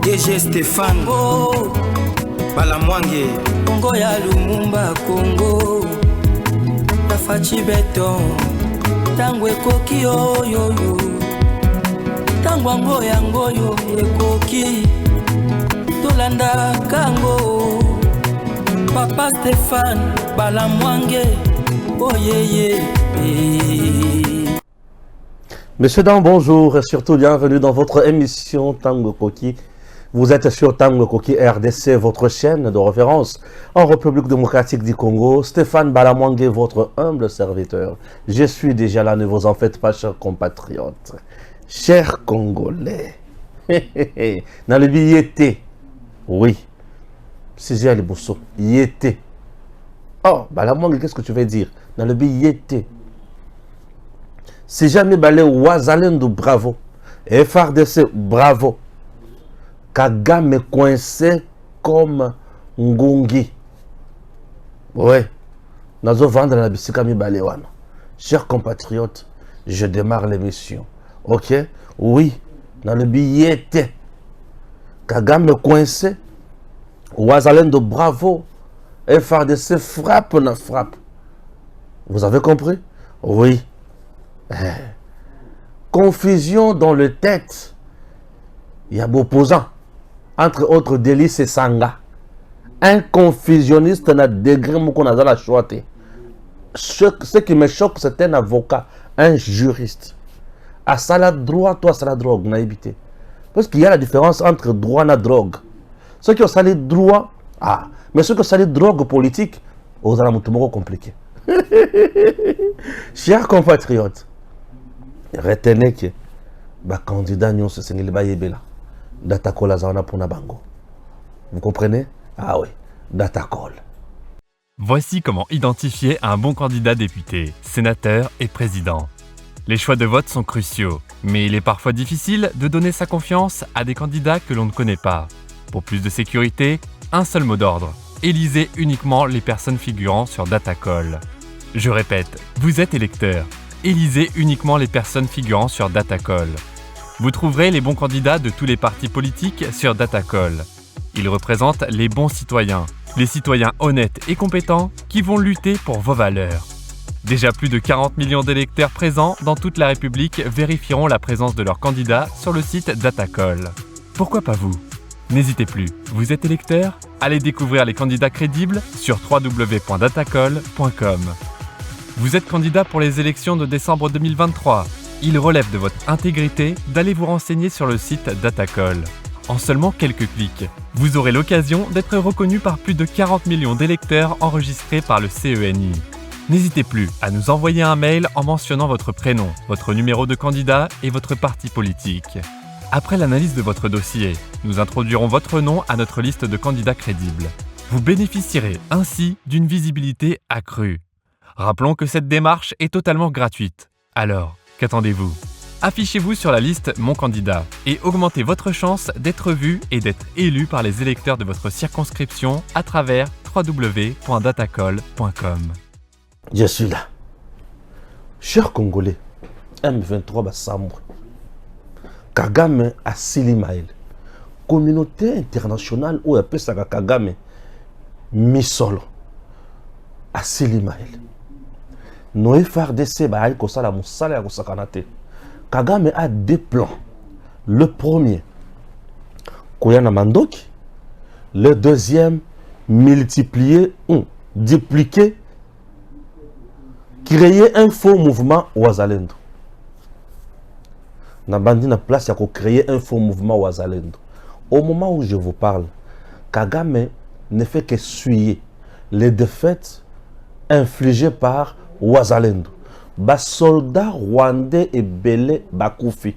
DG Stéphane Congo Balamwange Congo ya Lumumba Congo Tafachi Beton Tango ekoki yo Tango ango yango yo ekoki Tolanda kango Papa Stéphane Balamwange Oh yeah. Messieurs, dames, bonjour et surtout bienvenue dans votre émission Tango Koki. Vous êtes sur Tango Koki RDC, votre chaîne de référence en République démocratique du Congo. Stéphane Balamwange, votre humble serviteur. Je suis déjà là, ne vous en faites pas, chers compatriotes. Chers Congolais. Dans le billet, oui. Si j'ai le bousseau, yété. Oh, Balamwange, qu'est-ce que tu veux dire? Dans le billet, si jamais balé Wazalendo, bravo. FRDC, bravo. Kagame coincé comme Ngungi. Ouais. Nazo vendre la bisikami baléwana. Chers compatriotes, je démarre l'émission. Ok? Oui. Dans le billet, Kagame coincé. Wazalendo, bravo. FRDC, frappe, na frappe. Vous avez compris? Oui. Confusion dans le tête. Il y a opposant. Entre autres, Délice et Sanga. Un confusionniste n'a degré qu'on a dans la choité. Ce qui me choque, c'est un avocat, un juriste. À ça la droit, toi, ça la drogue, n'a évité. Parce qu'il y a la différence entre droit et drogue. Ceux qui ont salé droit, mais ceux qui ont salé drogue politique, aux alamoutoumoro compliqué. Chers compatriotes, retenez que le candidat Nyon se sengeli bayebela datacall azana pona bango. Vous comprenez? Ah oui, datacall. Voici comment identifier un bon candidat député, sénateur et président. Les choix de vote sont cruciaux, mais il est parfois difficile de donner sa confiance à des candidats que l'on ne connaît pas. Pour plus de sécurité, un seul mot d'ordre. Élisez uniquement les personnes figurant sur Datacall. Je répète, vous êtes électeur. Élisez uniquement les personnes figurant sur Datacall. Vous trouverez les bons candidats de tous les partis politiques sur Datacall. Ils représentent les bons citoyens, les citoyens honnêtes et compétents qui vont lutter pour vos valeurs. Déjà plus de 40 millions d'électeurs présents dans toute la République vérifieront la présence de leurs candidats sur le site Datacall. Pourquoi pas vous? N'hésitez plus, vous êtes électeur? Allez découvrir les candidats crédibles sur www.datacall.com. Vous êtes candidat pour les élections de décembre 2023. Il relève de votre intégrité d'aller vous renseigner sur le site Datacall. En seulement quelques clics, vous aurez l'occasion d'être reconnu par plus de 40 millions d'électeurs enregistrés par le CENI. N'hésitez plus à nous envoyer un mail en mentionnant votre prénom, votre numéro de candidat et votre parti politique. Après l'analyse de votre dossier, nous introduirons votre nom à notre liste de candidats crédibles. Vous bénéficierez ainsi d'une visibilité accrue. Rappelons que cette démarche est totalement gratuite. Alors, qu'attendez-vous? Affichez-vous sur la liste Mon candidat et augmentez votre chance d'être vu et d'être élu par les électeurs de votre circonscription à travers www.datacall.com. Je suis là. Chers Congolais, M23 Bassambre, Kagame Assili Maël, communauté internationale où appelle ça Kagame Misolo Assili Maël. Nos FRDC baï kosala musala ya kosakanate. Kagame a deux plans. Le premier, Koyana Mandoki. Le deuxième, multiplier ou dupliquer, créer un faux mouvement Wazalendo. Nabandi na place ya créer un faux mouvement Wazalendo. Au moment où je vous parle, Kagame ne fait que suyer les défaites infligées par Wazalendo. Bas soldats rwandais et belé bakoufi.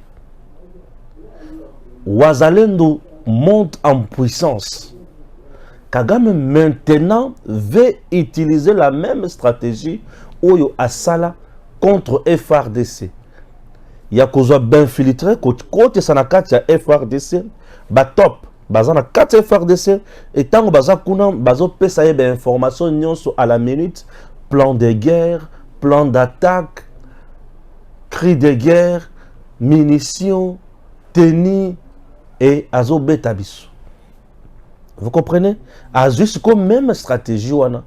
Wazalendo monte en puissance. Kagame maintenant veut utiliser la même stratégie Oyo Asala contre FRDC. Il y a kozwa bien filtré côté sanakati ya FRDC ba top bazana 4 FRDC et tango bazakuna bazo pesa yebe information nyonso à la minute, plan de guerre, plan d'attaque, cri de guerre, munitions, tenue, et azo betabiso. Vous comprenez? A juste comme même stratégie wana.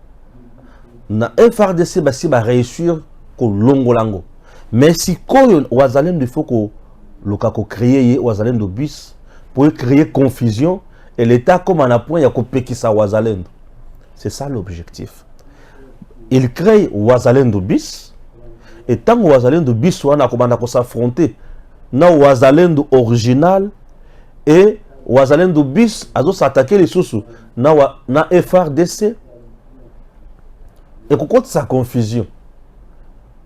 Na FRDC basi ba réussir ko longolango. Mais si koyo wazalendo il faut ko lokako créer wazalendo bis pour créer confusion et l'état comme en point ya ko pekisa wazalendo. C'est ça l'objectif. Il crée wazalendo bis et tant wazalendo bis wana ko banda ko s'affronter na wazalendo original et wazalendo bis azo s'attaquer les sous na FRDC et qu'on compte sa confusion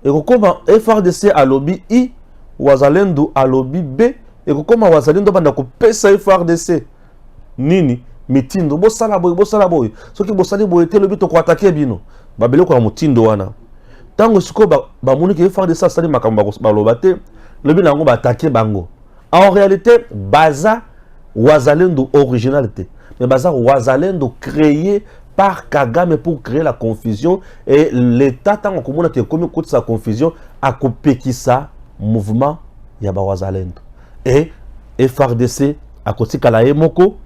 et qu'on comment FRDC à lobby I wazalendo à lobby B et qu'on comment wazalendo banda ko pesa FRDC nini mitindo bo sala boy soki bo sali boy te lobby to ko attaquer bino babele ko mutindo wana tango siko ba moni ke FRDC sali makamba ba lobate lobby nango ba attaquer bango en réalité baza wazalendo originalité mais baza wazalendo créé par Kagame pour créer la confusion et l'état tant qu'on a comme toute sa confusion a coupé qui ça mouvement yaba wazalendo et FRDC à côté kala emoko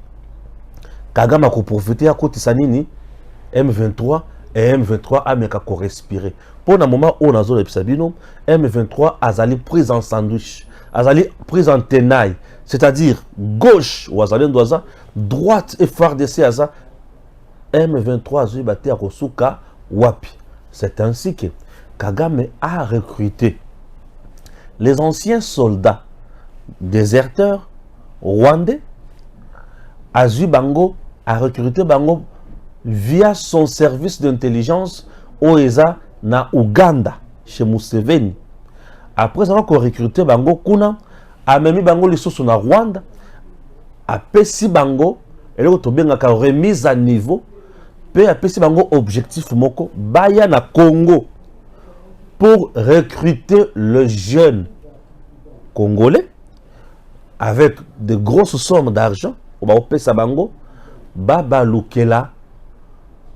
Kagame a profité à côté sanini M23 et M23 a meka ko respirer pour un moment où on a zone episabino M23 azali prise en sandwich azali prise en tenaille c'est-à-dire gauche wazalendo aza droite FRDC aza M23 azui bate Rosuka wapi. C'est ainsi que Kagame a recruté les anciens soldats déserteurs rwandais. Azui Bango a recruté Bango via son service d'intelligence OESA na Uganda chez Museveni. Après avoir recruté Bango Kuna a même Bango les na Rwanda a pesi Bango et le a remise à niveau. Pe apesi bango objectif moko baya na Congo pour recruter le jeune congolais avec de grosses sommes d'argent au ba pesa bango baba lukela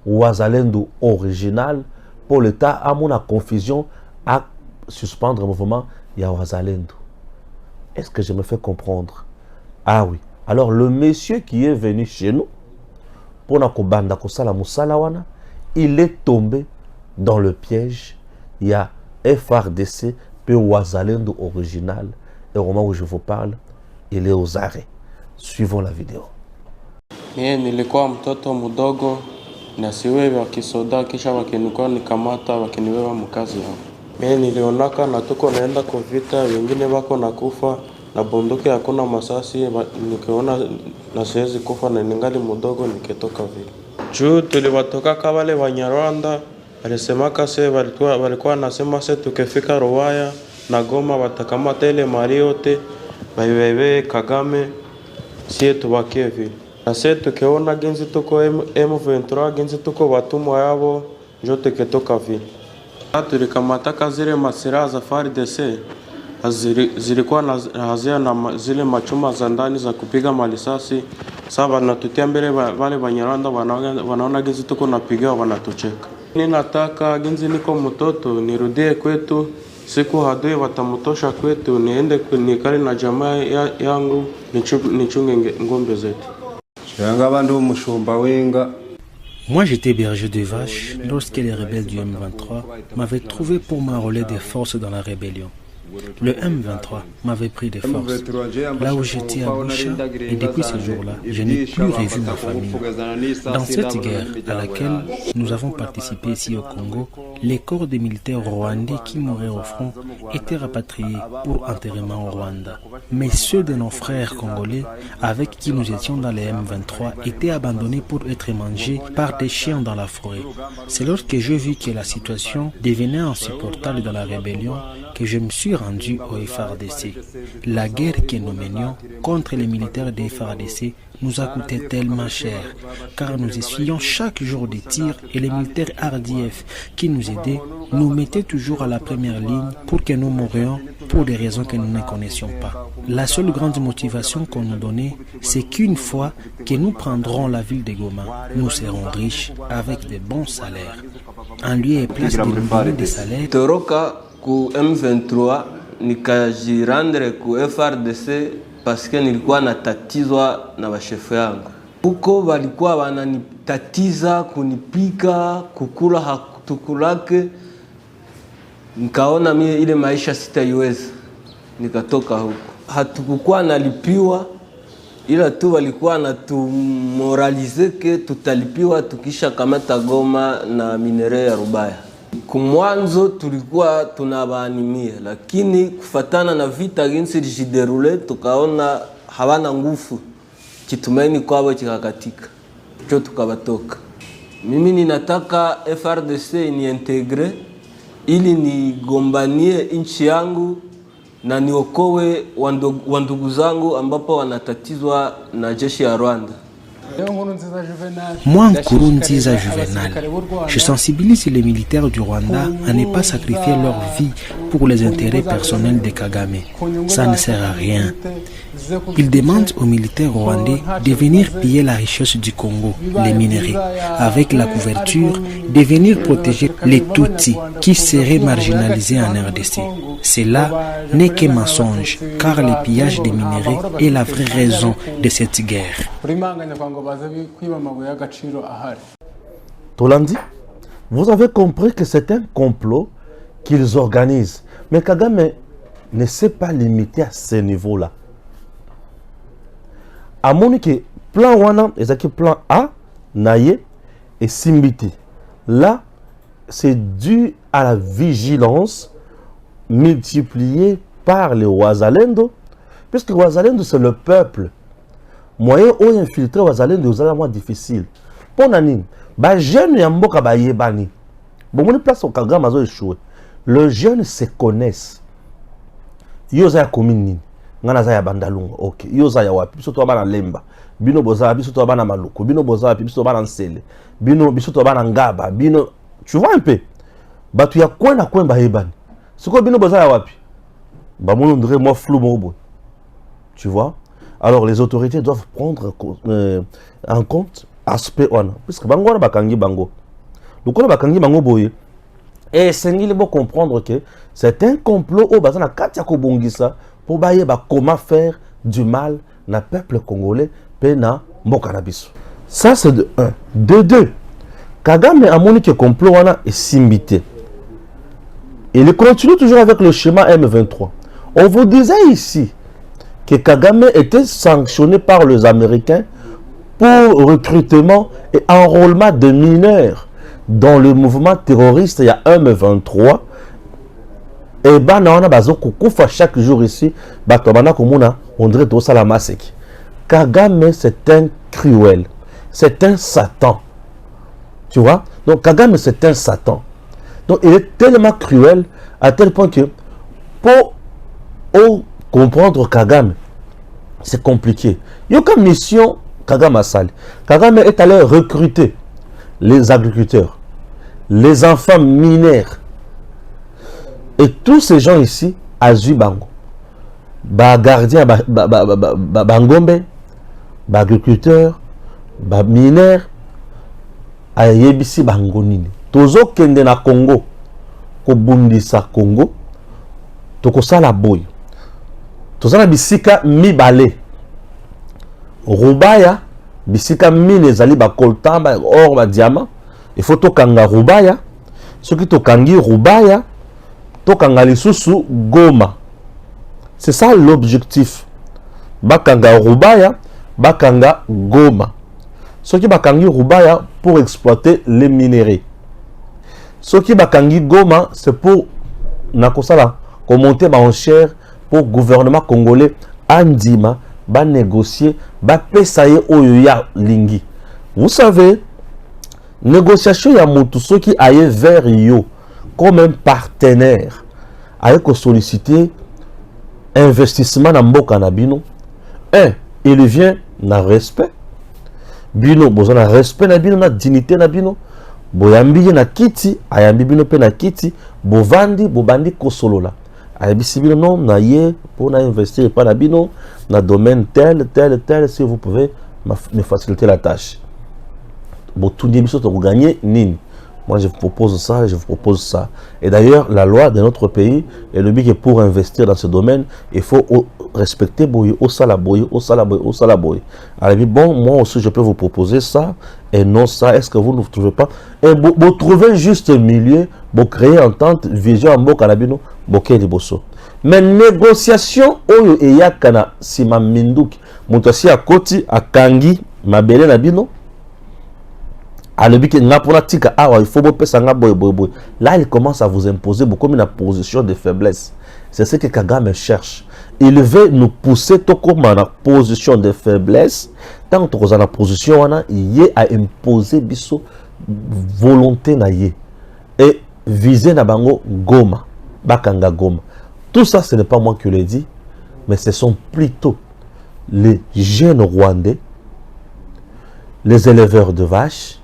wazalendo original pour l'état à mon confusion à suspendre le mouvement ya wazalendo. Est-ce que je me fais comprendre? Ah oui. Alors le monsieur qui est venu chez nous pour nakobanda kosala musala wana, il est tombé dans le piège. Il y a FRDC pe wazalendo original et au moment où je vous parle, il est aux arrêts. Suivons la vidéo. Mie nilikuwa mtoto mdogo na siwewe wa kisoda kisha wakinikuwa nikamata wakiniwewa mkazi hao. Mie nilionaka na tuko naenda kwa vita, wengine wako na kufa na bunduki hakuna masasi, nikiona na siwezi kufa na ningali mdogo nikitoka vile. Juu tuliwatoka wale Wanyarwanda, walisemaka se walikuwa nasema se tukifika Ruwaya na Goma watakamata ile mali yote baiwewe Kagame sie tubakie vile. Na se tukiona ginzi tuko M23 ginzi tuko watumwa yabo njo tukitoka vile. Tulikamata zile masira za FARDC zilikuwa na hazia na zile machuma za ndani za kupiga malisasi. Sasa wanatutia mbele wale Banyarwanda wanaona ginzi tuko napiga wanatucheka. Ninataka ginzi niko mtoto nirudie kwetu, siku hadui watamutosha kwetu, niende nikale na jamaa yangu nichunge ngombe zetu. Moi j'étais berger de vaches lorsque les rebelles du M23 m'avaient trouvé pour m'enrôler des forces dans la rébellion. Le M23 m'avait pris des forces là où j'étais à Boucha et depuis ce jour-là, je n'ai plus revu ma famille. Dans cette guerre à laquelle nous avons participé ici au Congo, les corps des militaires rwandais qui mouraient au front étaient rapatriés pour enterrement au Rwanda. Mais ceux de nos frères congolais avec qui nous étions dans les M23 étaient abandonnés pour être mangés par des chiens dans la forêt. C'est lorsque j'ai vu que la situation devenait insupportable dans la rébellion que je me suis rendu au FARDC. La guerre que nous menions contre les militaires des FARDC nous a coûté tellement cher, car nous essuyions chaque jour des tirs et les militaires RDF qui nous aidaient nous mettaient toujours à la première ligne pour que nous mourions pour des raisons que nous ne connaissions pas. La seule grande motivation qu'on nous donnait, c'est qu'une fois que nous prendrons la ville de Goma, nous serons riches avec de bons salaires. En lieu et place de nous donner des salaires, Ku M23 nikajirandre ku FRDC paske nilikuwa natatizwa na bashefu yangu. Huko walikuwa wananitatiza kunipika, kukula hatukulake. Nikaona mimi ile maisha sitaiweza. Nikatoka huko. Hatukukuwa nalipiwa, ila tu walikuwa natumoralize ke tutalipiwa tukisha kamata Goma na minere ya Rubaya. Kumwanzo tulikuwa tunabaanimia, lakini kufatana na vita ginsi lijiderule tukaona hawana nguvu, kitumaini kwao kikakatika, cho tukabatoka. Mimi ninataka FRDC niintegre ili nigombanie nchi yangu na niokoe wandugu zangu ambapo wanatatizwa na jeshi ya Rwanda. Moi, Nkurunziza Juvenal, je sensibilise les militaires du Rwanda à ne pas sacrifier leur vie pour les intérêts personnels de Kagame. Ça ne sert à rien. Il demande aux militaires rwandais de venir piller la richesse du Congo, les minerais, avec la couverture, de venir protéger les Tutsis qui seraient marginalisés en RDC. Cela n'est que mensonge, car le pillage des minerais est la vraie raison de cette guerre. Tolandi, vous avez compris que c'est un complot qu'ils organisent. Mais Kagame ne s'est pas limité à ce niveau-là. À mon que plan wana, ezaki plan A, naye et simbiti. Là, c'est dû à la vigilance multipliée par les Wazalendo, puisque Wazalendo c'est le peuple. Moyen ou infiltré Wazalendo est moins difficile. Pour nani, ba jeune yamboka ba yebani. Bon, on place au Kagame azo échoué. Les jeunes se connaissent. Yoza ya commune ngana za ya bandalunga. OK. Yoza ya wapi? Biso to bana lemba. Bino boza biso to bana maluko. Bino boza biso to bana nsele. Bino biso to bana ngaba. Bino tu vois un peu. Batu ya kwenda kwemba yebani. Siko bino boza ya wapi? Ba mon ndre moi flou mobo. Tu vois? Alors les autorités doivent prendre en compte aspect one. Puisque bango na bakangi bango. Lokona bakangi bango boye. Et c'est qu'il faut comprendre que c'est un complot au bazana katia ko bongisa pour bailler comment faire du mal na peuple congolais pena mokanabiso. Ça c'est de 1. De 2. Kagame a moni que complot wana est simbité. Il continue toujours avec le schéma M23. On vous disait ici que Kagame était sanctionné par les Américains pour recrutement et enrôlement de mineurs dans le mouvement terroriste. Il y a M23 et on a bazo kukufa chaque jour ici batobana komuna on dirait tout ça la massacre. Kagame c'est un cruel, c'est un Satan, tu vois. Donc Kagame c'est un Satan, donc il est tellement cruel à tel point que pour comprendre Kagame c'est compliqué. Il y a comme mission Kagame Asali. Kagame est allé recruter les agriculteurs, les enfants mineurs et tous ces gens ici à Zubango, ba gardien, ba ngombe, ba agriculteur, ba mineur, a yebisi bangonini. Tozo kende na Congo, ko bundisa Congo, toko sala boy. Tozana bisika mibale. Rubaya bisika mine zali ba coltan ba or ba diamant. Il faut tokanga Rubaya. Ce qui tokangi Rubaya, tokanga lisusu Goma. C'est ça l'objectif. Bakanga Rubaya, bakanga Goma. Ce qui bakangi Rubaya pour exploiter les minerais. Ce qui bakangi Goma, c'est pour nakosala monter ma enchère pour le gouvernement congolais andima ba négocier ba pesaye oyoya lingi. Vous savez, négociation ya mutu soki aye vers yo comme un partenaire avec solliciter investissement na mboka na bino. Il vient na respect bino, boza na respect na bino, na dignité na bino, boyambi na kiti ayambi bino pe na kiti, bovandi bobandi kosolola ayebisi bino non na ye pour investir pas na bino na domaine tel si vous pouvez me faciliter la tâche. Bon, tout le monde pour gagner nini. Moi je vous propose ça, je vous propose ça. Et d'ailleurs la loi de notre pays est le but que pour investir dans ce domaine il faut respecter boy, au salaboy, au salaboy, au salaboy. Alors, dit, bon, moi aussi, je peux vous proposer ça, et non ça, est-ce que vous ne trouvez pas? Et vous trouvez juste un milieu, vous créez entente, vision en beau canabino, bokeh de bosso. Mais négociation, oyo et yakana, si ma mindouk, moutasi à koti, à kangi, ma belle nabino, là, il commence à vous imposer beaucoup une position de faiblesse. C'est ce que Kagame cherche. Il veut nous pousser tout comme en position de faiblesse. Tant que vous en position, il y a à imposer biso volonté na ye et viser na bango goma, bakanga goma. Tout ça, ce n'est pas moi qui le dis, mais ce sont plutôt les jeunes Rwandais, les éleveurs de vaches,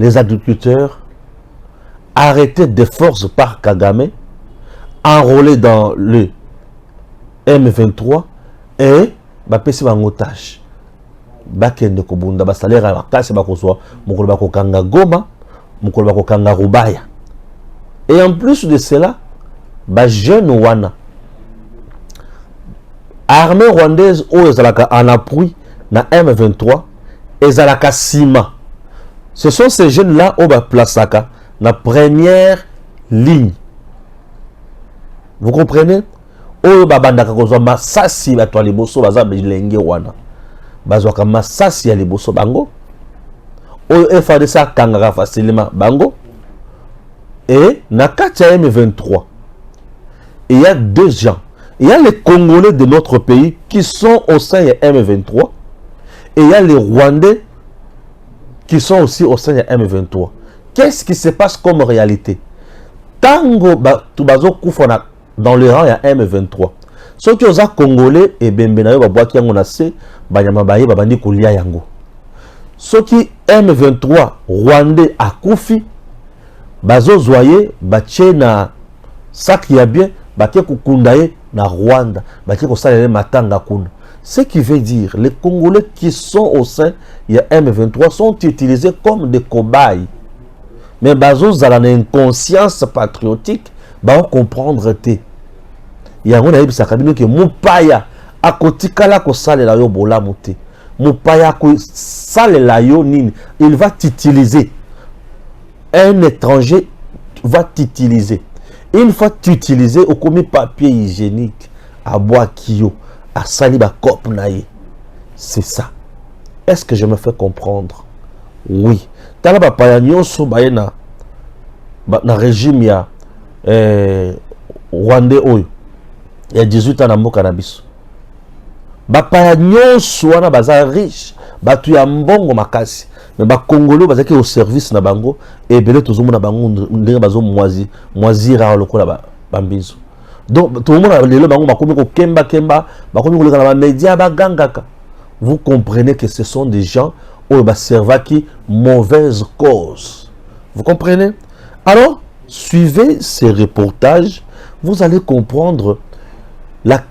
les agriculteurs arrêtés de force par Kagame, enrôlés dans le M23 et bapesi en otage. Bakende kobunda basalaire à bakasi bakozwa mukolo bakokanga Goma, mukolo bakokanga Rubaya. Et en plus de cela, ba jeune wana armée rwandaise ou ezalaka en appui na M23 ezalaka sima. Ce sont ces jeunes-là au Plasaka, la première ligne. Vous comprenez? Oyo babandaka kozwa masasi bato liboso baza bilenge wana. Bazwaka masasi ya liboso bango. Oyo FARDC kangaka facilement bango. Et na kati ya M23, il y a deux gens. Il y a les Congolais de notre pays qui sont au sein de M23 et il y a les Rwandais qui sont aussi au sein de M23. Qu'est-ce qui se passe comme réalité? Tango tubazo kufona dans le rang ya M23. Ceux qui ont Congolais et Bembenayo babwaki yango na se banyama baye babandi kolia yango. Ceux qui M23 Rwandais akufi bazo zoye bache na sak ya bien baké kukundaye na Rwanda baké ko salele matanga kuna. Ce qui veut dire les Congolais qui sont au sein de M23 sont utilisés comme des cobayes. Mais bazo zala na inconscience patriotique ba comprendre te. Yango na yebisa kabino ke mupaya akotikala ko salela yo bolamu te. Mupaya ko salela yo nini, il va t'utiliser. Un étranger va t'utiliser. Une fois t'utiliser au commis papier hygiénique à boakio à saliba cop naïe. C'est ça. Est-ce que je me fais comprendre? Oui. Tala ba payanyo so bayena na régime ya Rwandais oyo. Il y a 18 ans na mboka na biso. Ba payanyo so wana baza riche, batu ya mbongo makasi. Mais ba Congolais bazaki au service na bango et belé tozomo na bango ndenge bazo moisira lokola bambizo. Donc tout le monde a lelo bango bakomi ko kemba bakomi ko leka na média bagangaka. Vous comprenez que ce sont des gens où ba servaki mauvaise cause. Vous comprenez? Alors, suivez ces reportages, vous allez comprendre la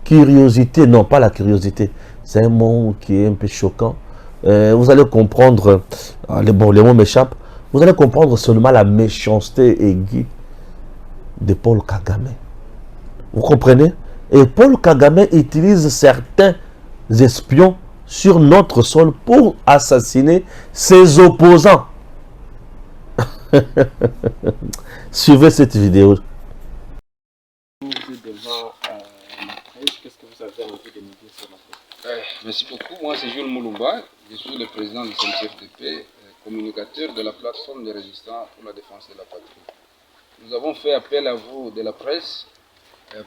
curiosité, non pas la curiosité. C'est un mot qui est un peu choquant. Vous allez comprendre, les mots m'échappent, vous allez comprendre seulement la méchanceté aiguë de Paul Kagame. Vous comprenez? Et Paul Kagame utilise certains espions sur notre sol pour assassiner ses opposants. Suivez cette vidéo. Qu'est-ce que vous avez envie de nous dire sur la question? Merci beaucoup. Moi, c'est Jules Moulumba. Je suis le président du CNCFDP, communicateur de la plateforme des résistants pour la défense de la patrie. Nous avons fait appel à vous de la presse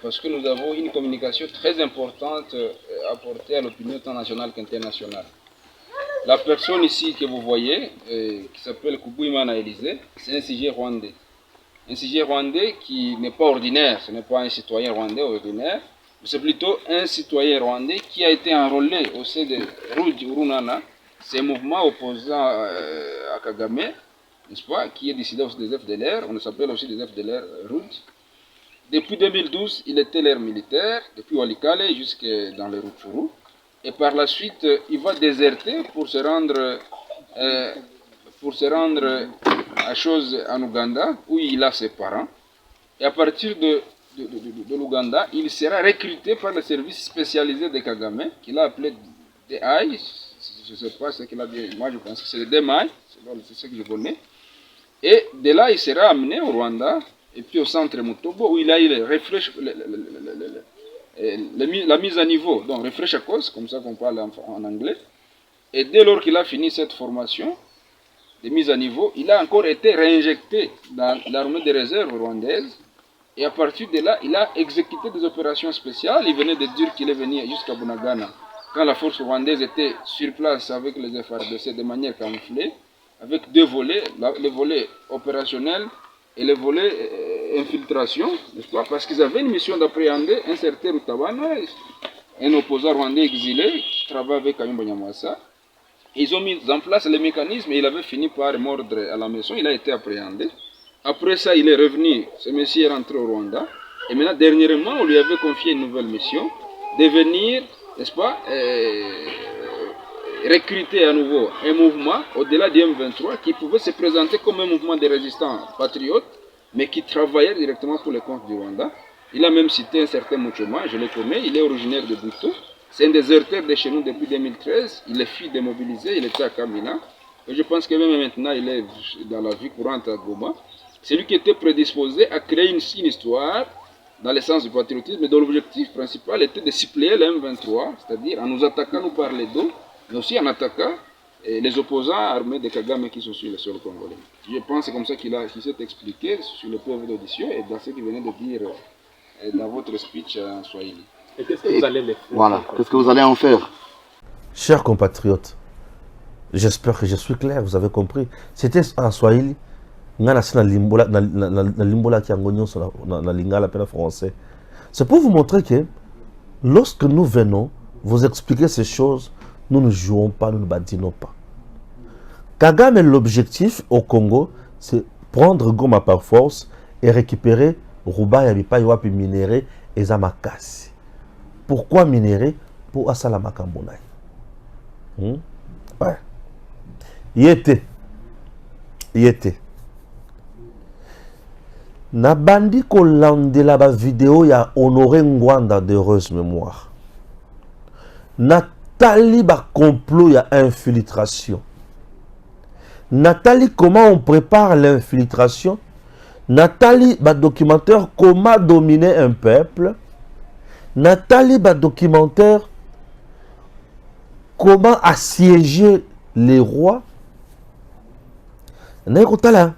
parce que nous avons une communication très importante à apporter à l'opinion tant nationale qu'internationale. La personne ici que vous voyez, qui s'appelle Kubuimana Élysée, c'est un CG rwandais. Un CG rwandais qui n'est pas ordinaire, ce n'est pas un citoyen rwandais ordinaire, c'est plutôt un citoyen rwandais qui a été enrôlé au sein de Rudi Urunana, c'est un mouvement opposant à Kagame, n'est-ce pas, qui est dissident aussi des FDLR, on s'appelle aussi des FDLR Rudi. Depuis 2012, il était l'air militaire, depuis Walikale jusque dans le Rutshuru. Et par la suite, il va déserter pour se rendre à chose en Ouganda, où il a ses parents. Et à partir de de l'Ouganda, il sera recruté par le service spécialisé de Kagame, qu'il a appelé DAI. Je ne sais pas ce qu'il a dit, moi je pense que c'est le DMI, c'est ce que je connais. Et de là, il sera amené au Rwanda, et puis au centre Mutobo, où il a eu la mise à niveau, donc refresh à cause, comme ça qu'on parle en anglais. Et dès lors qu'il a fini cette formation de mise à niveau, il a encore été réinjecté dans l'armée de réserve rwandaise. Et à partir de là, il a exécuté des opérations spéciales. Il venait de dire qu'il est venu jusqu'à Bunagana, quand la force rwandaise était sur place avec les FARDC de manière camouflée, avec deux volets, le volet opérationnel et le volet infiltration, n'est-ce pas? Parce qu'ils avaient une mission d'appréhender un certain Rutawana, un opposant rwandais exilé, qui travaille avec Kayumba Nyamwasa. Ils ont mis en place les mécanismes et il avait fini par mordre à la maison, il a été appréhendé. Après ça, il est revenu, ce monsieur est rentré au Rwanda. Et maintenant, dernièrement, on lui avait confié une nouvelle mission, de venir, n'est-ce pas, recruter à nouveau un mouvement au-delà du M23 qui pouvait se présenter comme un mouvement de résistants patriotes, mais qui travaillait directement pour le compte du Rwanda. Il a même cité un certain Muchoma, je le connais, il est originaire de Buto. C'est un déserteur de chez nous depuis 2013. Il est fui démobilisé, il était à Kamina. Et je pense que même maintenant, il est dans la vie courante à Goma. C'est lui qui était prédisposé à créer une histoire dans le sens du patriotisme, dont l'objectif principal était de suppléer le M23, c'est-à-dire en nous attaquant nous par les dos, mais aussi en attaquant les opposants armés de Kagame qui sont sur le sol congolais. Je pense que c'est comme ça qu'il s'est expliqué sur le PV d'audition et dans ce qu'il venait de dire dans votre speech en Swahili. Et qu'est-ce que vous allez faire? Voilà, qu'est-ce que vous allez en faire? Chers compatriotes, j'espère que je suis clair, vous avez compris. C'était en Swahili. C'est pour vous montrer que lorsque nous venons vous expliquer ces choses, nous ne jouons pas, nous ne badinons pas. Kagame, l'objectif au Congo, c'est prendre Goma par force et récupérer Ruba Yabipa Yoapi minéré et Zamakasi. Pourquoi minérer? Pour Asalama Kambonai. Ouais. Y était. Na bandi kolandela ba vidéo ya Honoré Ngwanda d'heureuse mémoire. Nathalie ba complot ya infiltration. Nathalie comment on prépare l'infiltration. Nathalie ba documentaire comment dominer un peuple. Nathalie ba documentaire comment assiéger les rois. Naikotala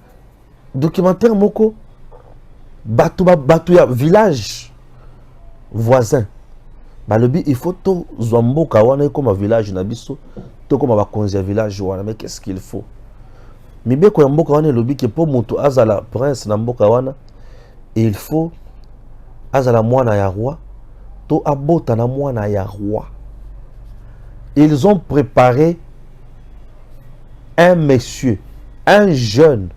documentaire moko Batu ya village voisin. Balobi il faut to zombo kawana comme village na biso to comme ba konzi village wana mais qu'est-ce qu'il faut? Mibeko ya mboka wana lobi ke po moto azala prince na mboka wana il faut azala mwana ya roi to abota na mwana ya roi. Ils ont préparé un monsieur, un jeune.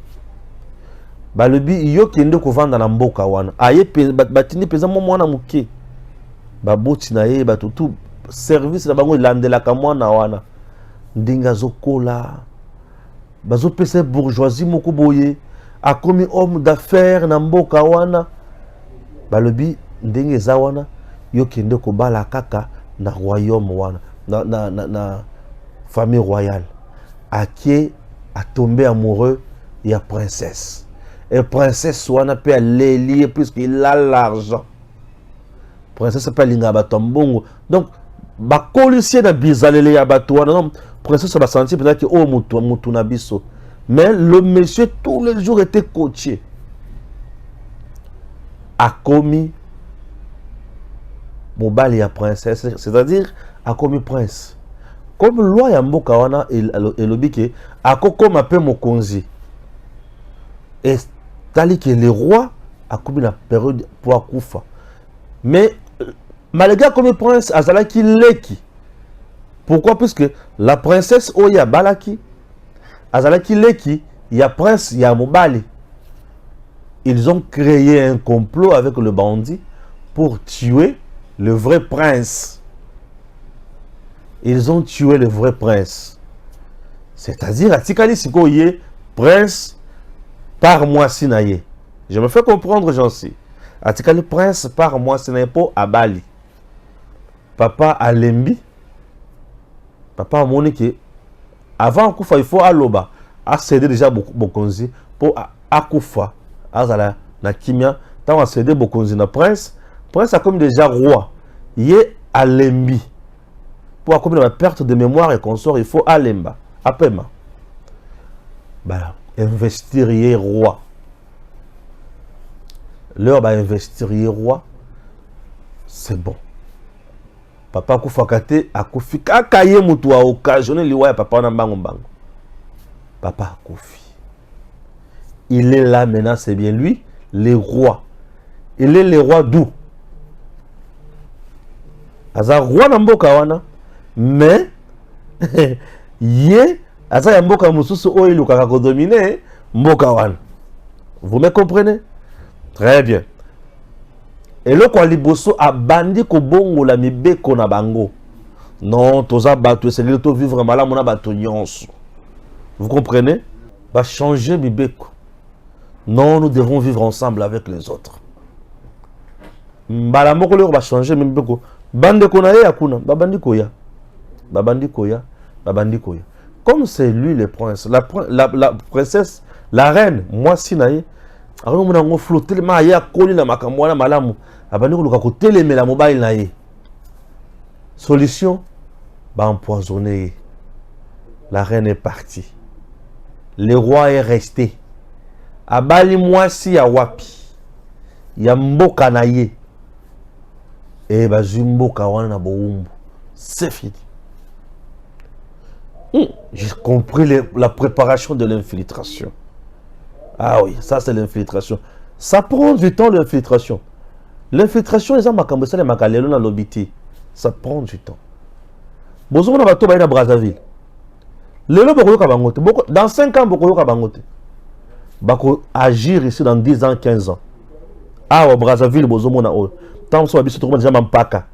Balobi yo kende ko vanda na mboka wana aye batini peza mwana muke baboti na ye batutu service na bango landela ka mwana wana ndinga zokola bazo pesa bourgeoisie moko boye akomi homme d'affaires na mboka wana balobi ndenge za wana yo kende ko bala kaka na royaume wana na famille royale akie a tombé amoureux ya princesse. Et princesse wana peut aller lire puisqu'il a l'argent. Princesse peut linga batambongo. Donc ba policier na bizalele ya batwana non princesse va sentir peut-être que oh mutu na biso. Mais le monsieur tous les jours était coaché. A commis mobali ya princesse, c'est-à-dire a commis prince. Comme loi ya mboka wana elobike akokoma pe mokonzi. Et tandis que le roi a commis la période pour Akoufa. Mais malgré comme prince azalaki leki. Pourquoi? Puisque la princesse Oya Balaki azalaki leki, il y a prince, il y a mobali. Ils ont créé un complot avec le bandit pour tuer le vrai prince. Ils ont tué le vrai prince. C'est-à-dire Atikali Sikoye prince par moi sinaye. Je me fais comprendre, j'en sais. atikali prince par moi ce n'est pas à Bali. Papa alembi. Papa a monique. Avant Koufa, il faut aloba. A cédé déjà Bokonzi pour Akoufa. Azala na kimia. Tant a cédé Bokonzi na prince. Prince a comme déjà roi. Yé alembi. Pour accomplir la perte de mémoire et consort, il faut alemba. Apema. Bah, investir yé roi. L'heure va investir yé roi. C'est bon. Papa Koufakate a Koufi. Kakaye mutu a occasionné liwa ya papa na bango bango. Papa Koufi. Il est là maintenant, c'est bien lui, le roi. Il est le roi d'où? Aza roi na mboka wana. Mais, yé, aza ya mboka mususu o iluka ko dominer mboka wana. Vous me comprenez? Très bien. Et le quoi liboso a bandi ko bongo la mibeko na bango. Non, toza batu c'est le to vivre mala mona batu nyonso. Vous comprenez? Va changer mibeko. Non, nous devons vivre ensemble avec les autres. Mbala moko le va changer mibeko. Bande ko na ye akuna, babandi koya. Babandi koya, babandi koya. Comme c'est lui le prince, la princesse, la reine, moi si na ye, alors on a flotté tellement ya koli na makambo na malamu. Abandi ko ko telemela mobile na ye. Solution, bah empoisonné. La reine est partie. Le roi est resté. Abali mwasi ya wapi. Ya mboka na ye. Et bah mboka wana na boumbu. C'est fini. J'ai compris la préparation de l'infiltration. Ah oui, ça c'est l'infiltration. Ça prend du temps l'infiltration. L'infiltration, les amakambesa les makalelo na lobiti. Ça prend du temps. Bozo na bato ba na Brazzaville. Lelo boko ka bangote. Dans 5 ans boko ka bangote. Bako agir ici dans 10 ans, 15 ans. Ah au Brazzaville bozo mona o. Tant so biso to déjà mampaka.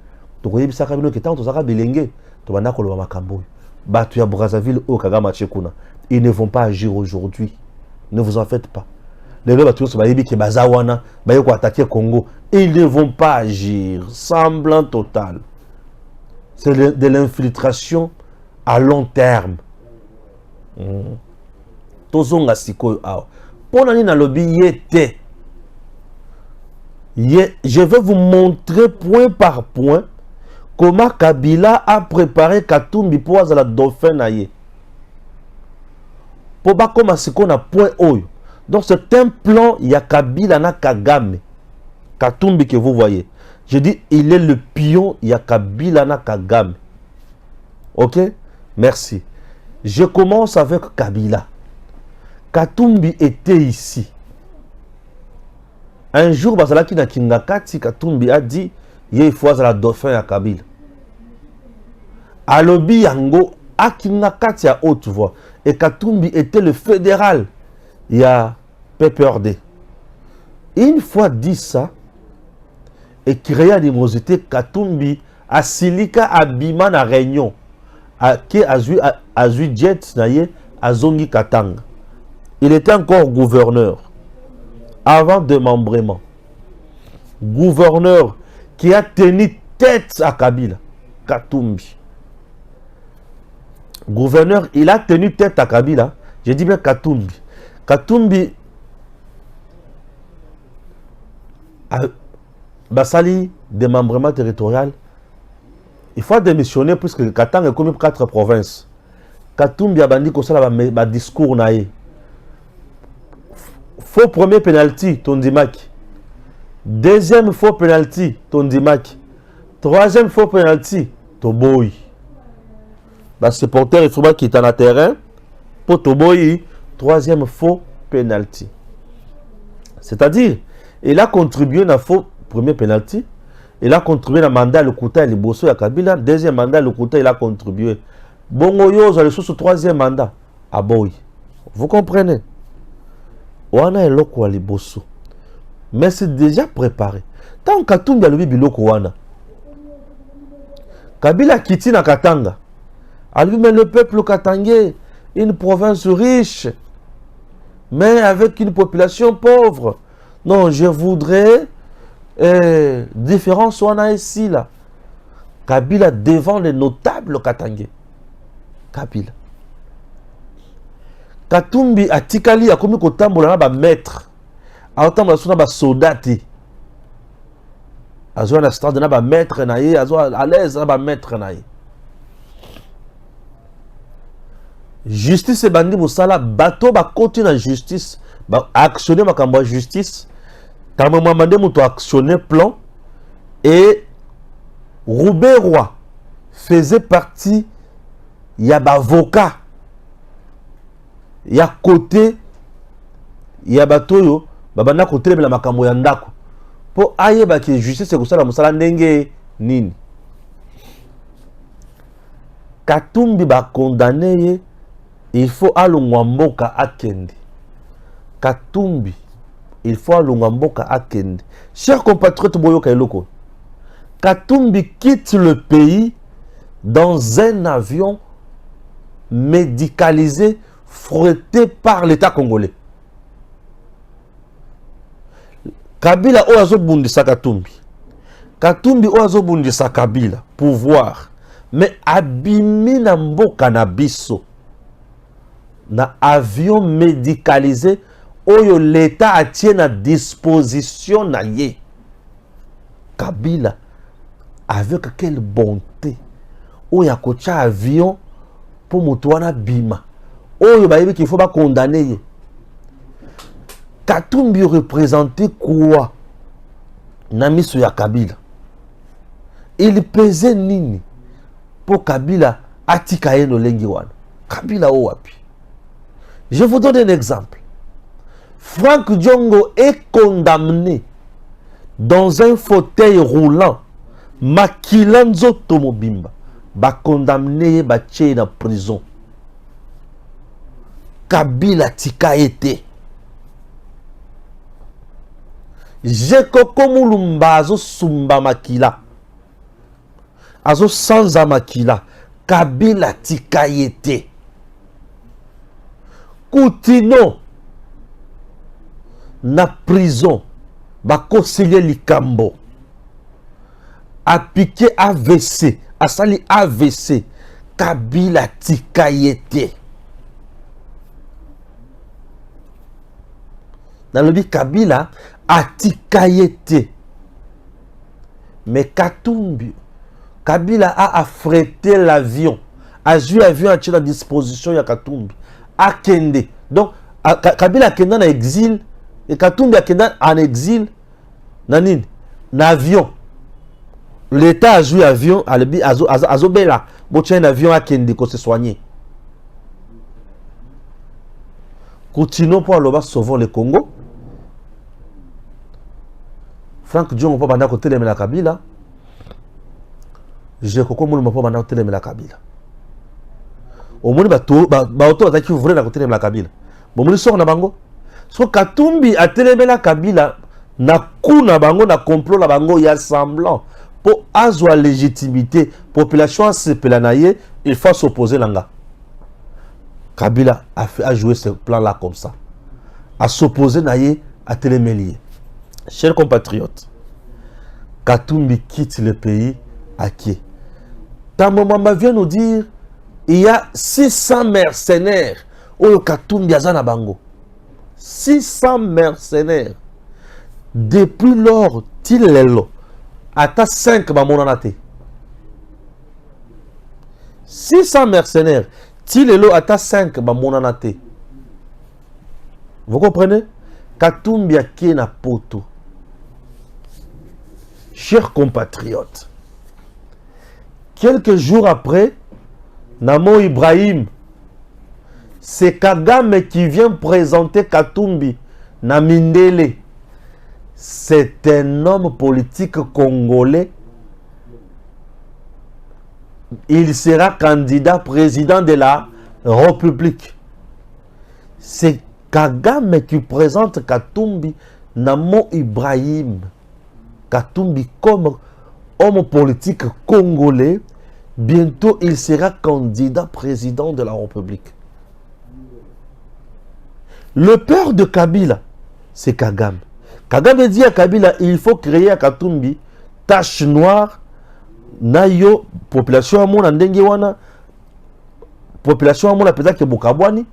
To ko yebisa ka bino ke tant to zaka bilenge. To banda ko lo makambo. Batu ya Brazzaville au Kagama Tchekuna. Ils ne vont pas agir aujourd'hui. Ne vous en faites pas. Les gens qui sont bazawana, qui attaquer Congo, ils ne vont pas agir. Semblant total. C'est de l'infiltration à long terme. Tozonga siko awa. Ponani na lobby yete. Je vais vous montrer point par point comment Kabila a préparé Katumbi pour la dauphin naïe. Pour pas commencer qu'on a point oyo. Donc c'est un plan, il y a Kabila na Kagame. Katumbi que vous voyez. Je dis, il est le pion, il y a Kabila na Kagame. Ok? Merci. Je commence avec Kabila. Katumbi était ici. Un jour, Basalaki na Kingakati, Katumbi a dit, il faut la dauphin à Kabila. Alobi Yango, a Kingakati à haute voix. Et Katumbi était le fédéral. Il y a PPRD. Une fois dit ça, et créé l'animosité, Katumbi a Silika Abima na Réunion, qui a eu jet à Zongi Katanga. Il était encore gouverneur avant démembrement. Gouverneur qui a tenu tête à Kabila, Katumbi. Gouverneur, il a tenu tête à Kabila. J'ai dit bien Katumbi. Katumbi a Basali, démembrement territorial. Il faut démissionner puisque Katanga est comme 4 provinces. Katumbi a bandi comme ça un discours naïe. Faux premier penalty, Tondimak. Deuxième faux penalty, Tondimak. Troisième faux penalty, Toboy. Le supporter, il faut qu'il est en terrain. Pour Toboy, troisième faux penalty. C'est-à-dire, il a contribué à faux premier penalty. Il a contribué à mandat le Kouta et le Bosso à Kabila. Deuxième mandat, le Kouta, il a contribué. Bongo Yozo, le sous troisième mandat à Boy. Vous comprenez? Wana eloko ali Bosso. Mais c'est déjà préparé. Tant Katumbi a le biloko wana. Kabila kiti na Katanga. A lui, mais le peuple katangais, une province riche, mais avec une population pauvre. Non, je voudrais différence wana ici là. Kabila devant les notables Katangé. Kabila. Katumbi atikali akomi kotambola na ba maître. Aotambola sona ba soldati. Azo na stade na ba maître na ye, azo à l'aise na ba maître na ye. Justice bandi musala bato ba koti na justice, ba actionner makambo ya justice. Quand Mamande Mouto actionné plan et Roubaix Roy faisait partie, il y a avocat, il y a côté, il y a batoyo, babana côté de la makambo yandako. Pour aye ba ki justice c'est ça la musala ndenge nini. Katumbi ba condamné, il faut alongwa mboka akende. Katumbi il faut alongamboka akende. Chers compatriotes boyoka eloko. Katumbi quitte le pays dans un avion médicalisé fretté par l'État congolais. Kabila oazo bundisa Katumbi. Katumbi oazo bundisa Kabila pouvoir. Mais abimi na mboka na biso na avion médicalisé oyo l'État a tient à disposition na ye. Kabila avec quelle bonté oyo akocha avion pour moutouana bima oyo bayebi qu'il faut pas condamner ye. Katumbi représentait quoi na miso ya Kabila? Il pesait nini pour Kabila atika ye no lengi wana? Kabila o wapi? Je vous donne un exemple. Franck Diongo est condamné dans un fauteuil roulant. Makilanzo Tomobimba. Ba condamné, ba tché dans prison. Kabila tika été. Jekoko Mulumba azo sumba makila. Azo sanza makila. Kabila tika été. Koutino. Na prison, ba conseiller likambo, a piqué AVC, a sali AVC, Kabila tikayete. Dans le but Kabila a tikayete. Mais Katumbi, Kabila a affrété l'avion, a joué l'avion à disposition ya Katumbi, a kende. Donc Kabila a kende en exil. Et Katumbi a en exil, nanine, n'avion. L'État a joué avion, a zobela, botien un avion à Kende, qu'on se soigner. Continuons pour aller sauver le Congo. Franck Diongo pas banda côté de la Kabila. Je crois que mon pas banda côté de la Kabila. Au moins bato qui voulait la côté de la Kabila. Bon mon sort na bango. So Katumbi a télémela Kabila na kuna bango na complot la bango ya semblant pour azwa légitimité population sepela naye il faut s'opposer langa. Kabila a joué ce plan là comme ça. A s'opposer naye à télémelier. Chers compatriotes, Katumbi quitte le pays à qui? Ta maman vient nous dire il y a 600 mercenaires au Katumbi azana bango. 600 mercenaires. Depuis lors, Tilelo, ata 5 bamonanate. 600 mercenaires. Tilelo, ata 5 bamonanate. Vous comprenez? Katumbi a na poto. Chers compatriotes, quelques jours après, Namo Ibrahim, c'est Kagame qui vient présenter Katumbi na Mindele. C'est un homme politique congolais. Il sera candidat président de la République. C'est Kagame qui présente Katumbi Namo Ibrahim. Katumbi comme homme politique congolais. Bientôt, il sera candidat président de la République. Le père de Kabila, c'est Kagame. Kagame dit à Kabila, il faut créer à Katumbi tache noire, nayo, population à mon wana, population à mon peut-être que Bokabwani,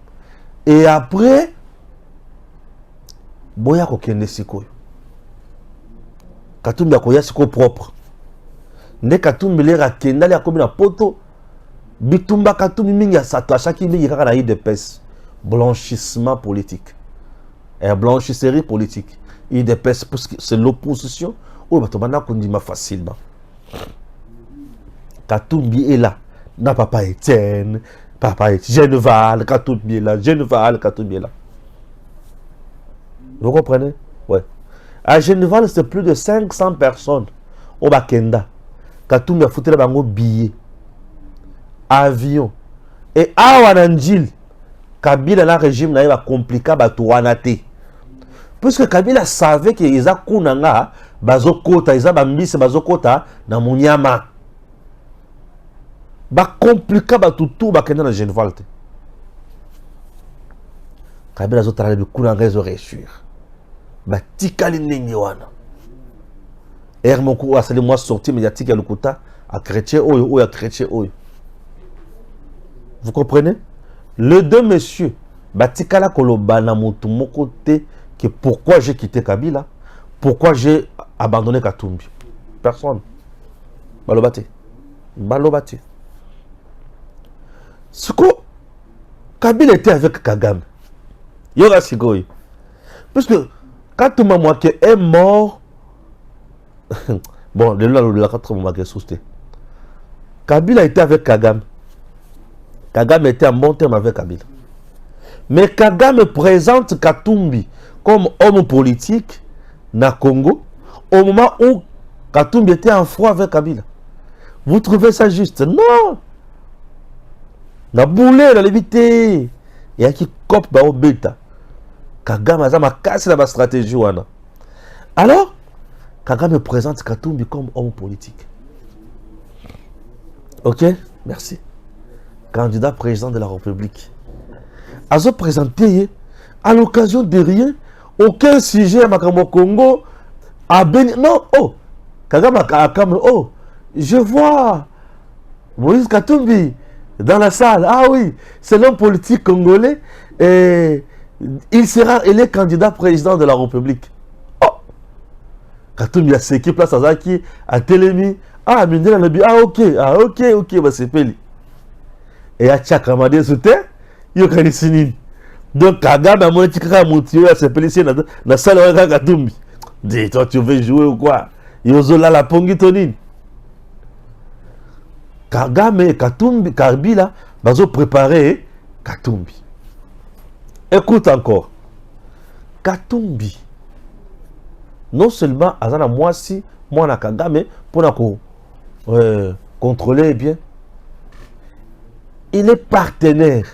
et après, boya kokende sikoyo. Katumbi akoya siko propre. Nde Katumbi le rakenda le akomi na poto, bitumba Katumbi mingi ya sato, à chaque mingi kaka na IDPS. Blanchissement politique. Et blanchisserie politique. IDPS, parce que c'est l'opposition. Oh, bah, tu m'as dit facilement. Katumbi est là. Na papa Etienne, papa Etienne, Geneval, Katumbi est là, Geneval, Katumbi est là. Vous comprenez? Ouais. À Geneval, c'est plus de 500 personnes. Au Bakenda. Katumbi a foutu là-bas billet. Avion. Et Awananjil. Kabila la régime na va compliquer batuanate. Puisque Kabila savait que ils a kunanga bazokota, ils a bambise bazokota na munyama. Ba compliquer batutu bakenda na Geneval. Kabila zotala bi kunanga réseau réussir. Ba tikali ningi wana. Hermoko asali moi sorti médiatique à Lukuta à chrétien oyo à chrétien oyo. Vous comprenez? Les deux messieurs, Batikala Koloba na mutu moko te que pourquoi j'ai quitté Kabila, pourquoi j'ai abandonné Katumbi. Personne. Balobate. Balobate. Ce que Kabila était avec Kagame. Yoga Sigoy. Parce que quand tout le monde est mort, bon, le 4 mois qui est sousté. Kabila était avec Kagame. Kagame était en bon terme avec Kabila. Mais Kagame présente Katumbi comme homme politique na Congo au moment où Katumbi était en froid avec Kabila. Vous trouvez ça juste? Non. Na boulé, na l'évité. Il y a qui cop au bêta. Kagame a ma casse la stratégie. Alors, Kagame présente Katumbi comme homme politique. Ok? Merci. Candidat président de la République. Azo présenté à l'occasion de rien, aucun sujet à Makambo Congo a béni. Non, oh, Kagame oh, je vois Moïse Katumbi dans la salle. Ah oui, c'est l'homme politique congolais et il sera élu candidat président de la République. Oh, Katumbi a séqué place à Zaki, à Télémi. Ah, ok, bah c'est Peli. Et à Tchakamade soutien, il y a un sinine. Donc, Kagame a mon petit cramouti, il s'est pelissé dans la salle de Katumbi. Dis, toi, tu veux jouer ou quoi? Yozola la pongitonine. Kagame et Katumbi, Kabila, bazo préparer Katumbi. Écoute encore. Katumbi. Non seulement, Azana moi si, moi na Kagame, pour contrôler bien. Il est partenaire.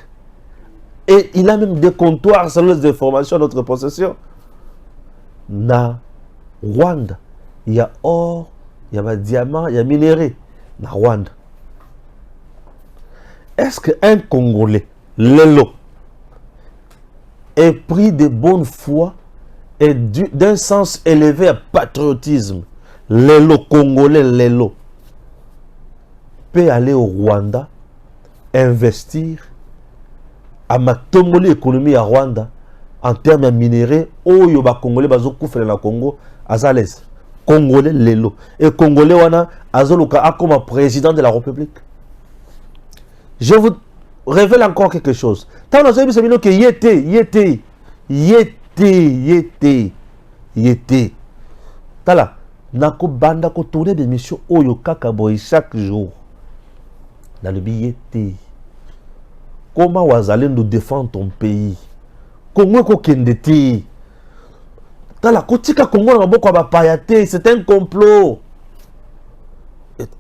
Et il a même des comptoirs selon les informations de notre possession. Na Rwanda, il y a or, il y a diamant, il y a minerai. Na Rwanda. Est-ce qu'un Congolais, Lelo, est pris de bonne foi et d'un sens élevé à patriotisme, Lelo, Congolais, Lelo, peut aller au Rwanda, investir à ma tomoli économie à Rwanda en termes de minerais, oyo ba Congolais bazo koufela na Congo azalès Congolais lelo et Congolais wana azoluka a comme président de la République. Je vous révèle encore quelque chose. Tant nous avons dit que yété. Tala nako banda ko tourner des missions oyo kaka boy chaque jour. Dans le billet. Comment vous allez nous défendre ton pays? Congo ko kendete. Tala kotika Congo na boko ba payate, c'est un complot.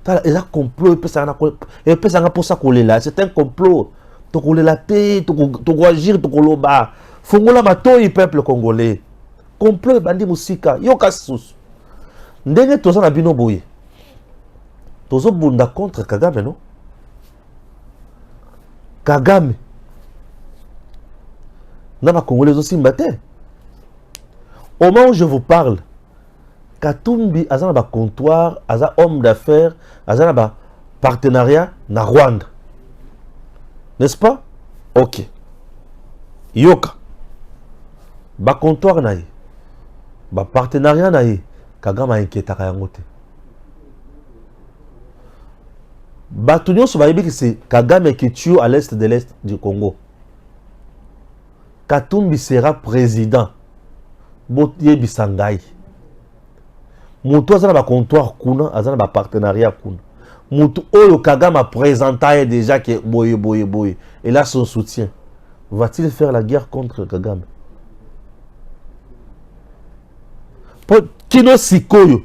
Tala il a complot et puis ça na pour ça kolela, c'est un complot. To kolela te, to agir to koloba. Fongola matoi peuple congolais. Complot bandi musika, yo kasus. Ndenge toza na bino boye. Tozo bunda contre Kagame non? Kagame na ba Congolais aussi mbaté. Au moment où je vous parle, Katumbi a un comptoir, a un homme d'affaires, a un partenariat na Rwanda. N'est-ce pas? Ok. Yoka. Ba comptoir na ye. Ba partenariat na ye. Kagame inquiéta kayangote. Batunion sur Baïbi, c'est Kagame qui tue à l'est de l'est du Congo. Katumbi sera président. Botie Bisangai. Moutou a un comptoir kuna, a un partenariat kuna. Moutou Oyo Kagame a présenté déjà que boye. Et là son soutien. Va-t-il faire la guerre contre Kagame? Pour Kino Sikoyo,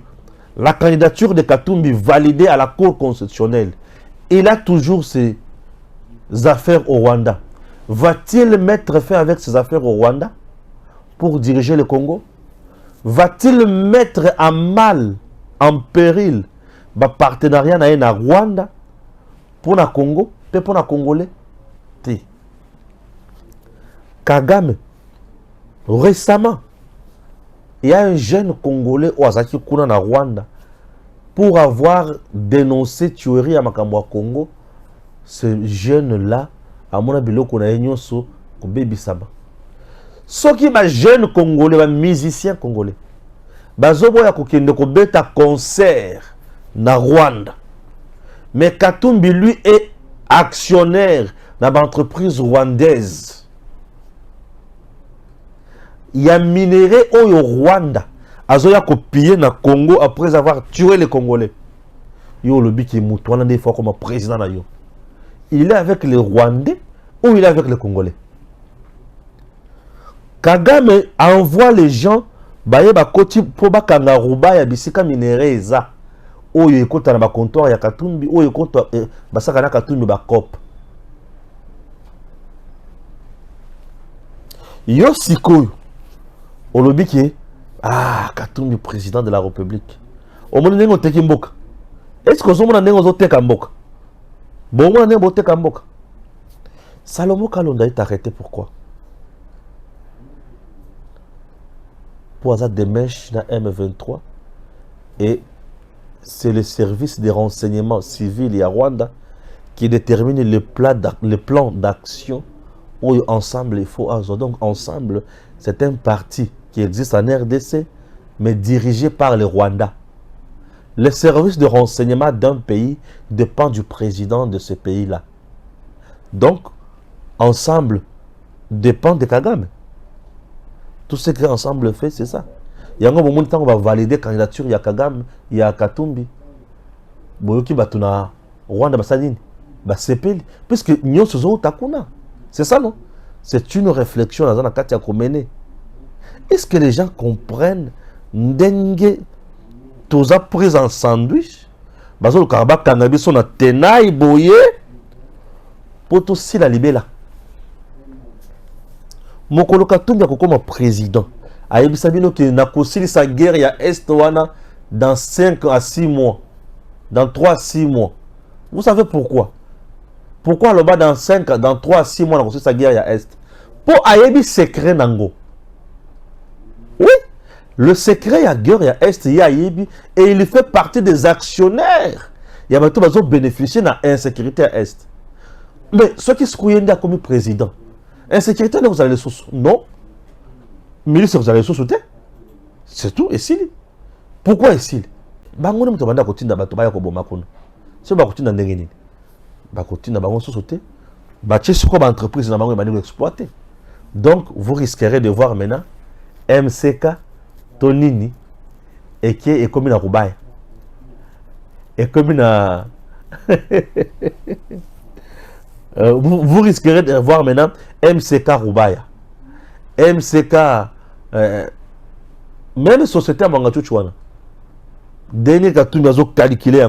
la candidature de Katumbi validée à la Cour constitutionnelle. Il a toujours ses affaires au Rwanda. Va-t-il mettre fin avec ses affaires au Rwanda pour diriger le Congo? Va-t-il mettre à mal, en péril, le partenariat na Rwanda pour le Congo et pour les Congolais? Kagame, récemment, il y a un jeune Congolais au Azaki Kuna na Rwanda pour avoir dénoncé tuerie à Makambo Congo. Ce jeune-là, à mon avis, on a un so Baby Saba. Ce qui est jeune Congolais, un musicien Congolais, bazobo ya kokende ko beta concert na Rwanda. Mais Katumbi lui est actionnaire dans l'entreprise rwandaise. Il y a minéré au Rwanda. Azoya copié na Congo après avoir tué les Congolais. Yo le biki moutouana des fois comme président na yo. Il est avec les Rwandais ou il est avec les Congolais. Kagame envoie les gens baye ba koti po ba kangaruba ya bisika minéré eza. Oyo ekota na ba comptoir ya Katumbi, oyo ekota basaka na Katumbi ba cop. Yo sikoyo olobi ki Katumbi président de la République. Au monde nengo teki mboka. Est-ce que ozomona nengo zoteka mboka? Bon mona nengo teka mboka. Salomo Kalonda est arrêté pourquoi? Pour avoir des mèches dans M23 et c'est le service de renseignement civil à Rwanda qui détermine le plan d'action où ensemble il faut avoir. Donc ensemble c'est un parti qui existe en RDC mais dirigé par le Rwanda. Le service de renseignement d'un pays dépend du président de ce pays-là. Donc ensemble dépend de Kagame. Tout ce qu'ensemble fait, c'est ça. Il y a un moment où on va valider la candidature, il y a Kagame, il y a Katumbi. Boyoki batuna Rwanda basadini, basepeli, puisque nyo sozo takuna. C'est ça non? C'est une réflexion dans la Katia Komene. Est-ce que les gens comprennent ndengue toza prise en sandwich? Bazo le karaba cannabis on a tenaille boye pour tout si la libéla. Mokolo Katumbi comme président. Ayebi Sabino qui n'a qu'aussi sa guerre ya Est-Wana dans 5 à 6 mois. Dans 3 à 6 mois. Vous savez pourquoi? Pourquoi le bas dans 3 à 6 mois n'a qu'aussi sa guerre ya Est? Pour Ayebi secret nango. Oui. Le secret ya guerre ya Est ya Ayebi et il fait partie des actionnaires. Il y a maintenant besoin de bénéficier de l'insécurité à Est. Mais ceux qui se croyaient comme président. Insécurité, vous allez les sous. Non. Milice, vous allez les sous. C'est tout. Et si. Pourquoi ici? Bangoné muto banda kotinda bato baya ko boma kono. Se ba kotinda ndenge nini? Ba kotinda bango sous sauter. Ba tche ko ba entreprise na bango ba exploiter. Donc vous risquerez de voir maintenant MCK Tonini et qui est comme une Rubaya. Et comme une vous risquerez de voir maintenant MCK Rubaya. MCK même société à Mangachuchuana. Dernier Katumbi a calculé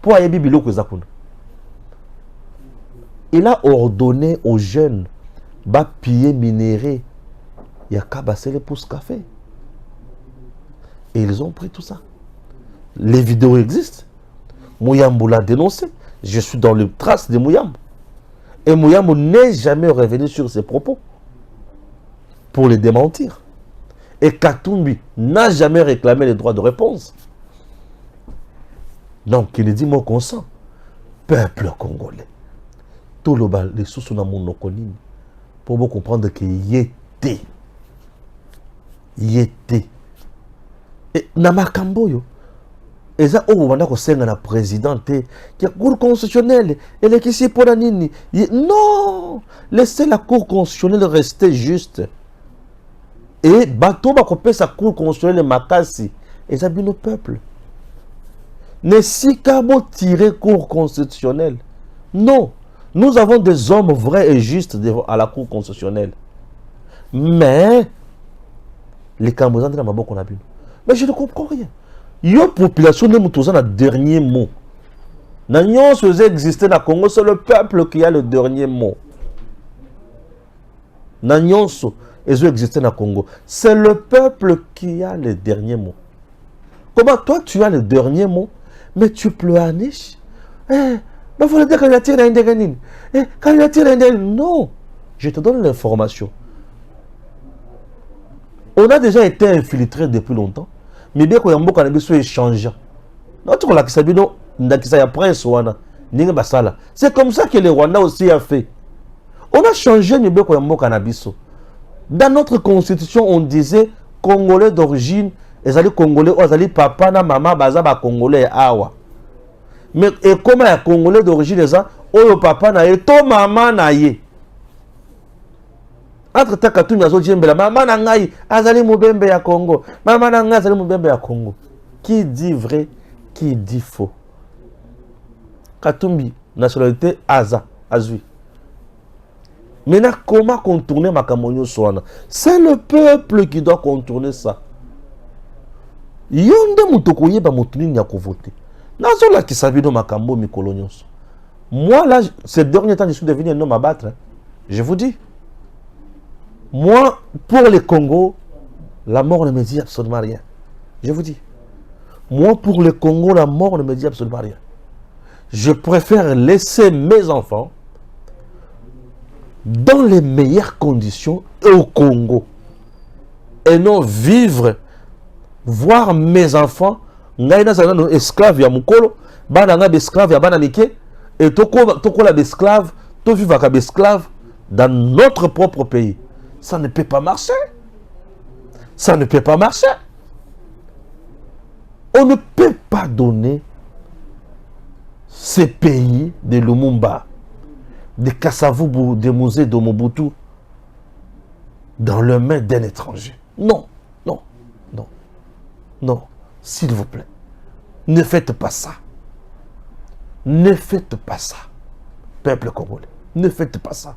pour aller biloko zakuna. Il a ordonné aux jeunes de piller minéré. Il y a cabassé les pouces café. Et ils ont pris tout ça. Les vidéos existent. Mouyambo l'a dénoncé. Je suis dans les traces de Mouyambo. Et Mouyambo n'est jamais revenu sur ses propos pour les démentir. Et Katumbi n'a jamais réclamé les droits de réponse. Donc, il dit mon consent. Peuple congolais. Tout le bal, les sous dans mon okonine. Pour vous comprendre qu'il y était. Y était. Et Namakamboyo. Et ça, on va dire la présidente qui a cour constitutionnelle. Elle est ici pour la nini. Non! Laissez la cour constitutionnelle rester juste. Et bateau va couper sa cour constitutionnelle makasi. Et ça bien au peuple. Ne si kabo tirer cour constitutionnelle. Non. Nous avons des hommes vrais et justes à la cour constitutionnelle. Mais les Cambodgiens de la Maboko n'a plus. Mais je ne comprends rien. Yo population ne moutouzan le dernier mot. N'ayons ce exister dans le Congo, c'est le peuple qui a le dernier mot. N'ayons ce exister dans le Congo, c'est le peuple qui a le dernier mot. Comment toi tu as le dernier mot, mais tu pleures à niche? Il faut dire qu'il y a tiré un déganin. Quand il y a tiré un déganin, non. Je te donne l'information. On a déjà été infiltré depuis longtemps. Mais bien qu'on a beaucoup échangé. C'est comme ça que les Rwandais aussi a fait. On a changé le cannabis. Dans notre constitution, on disait Congolais d'origine, ils allaient Congolais, ils allaient papa, na maman, bazaba Congolais awa. Mais et comment les Congolais d'origine, ils ont papa na ye, to maman na ye. Entre ta Katumbi azo djembela maman na ngai azali mubembe ya Congo. Maman na ngai azali mubembe ya Congo. Qui dit vrai, qui dit faux? Katumbi, nationalité Aza, Azui. Maintenant, comment contourner Makamonyo Soana? C'est le peuple qui doit contourner ça. Yonde mutokoye ba motuni nyako voter. Nazo la kisabido makambo mikolonyos. Moi là, ces derniers temps, je suis devenu un homme à battre. Je vous dis. Moi, pour les Congo, la mort ne me dit absolument rien. Je vous dis. Moi, pour le Congo, la mort ne me dit absolument rien. Je préfère laisser mes enfants dans les meilleures conditions au Congo. Et non vivre, voir mes enfants, esclaves ya mukolo, bananga esclaves ya bananike, et toko la esclave, to vivre comme esclave dans notre propre pays. Ça ne peut pas marcher. Ça ne peut pas marcher. On ne peut pas donner ces pays de Lumumba, de Kasavubu, de Musée de Mobutu dans les mains d'un étranger. Non, non, non, non. S'il vous plaît, ne faites pas ça. Ne faites pas ça, peuple congolais. Ne faites pas ça.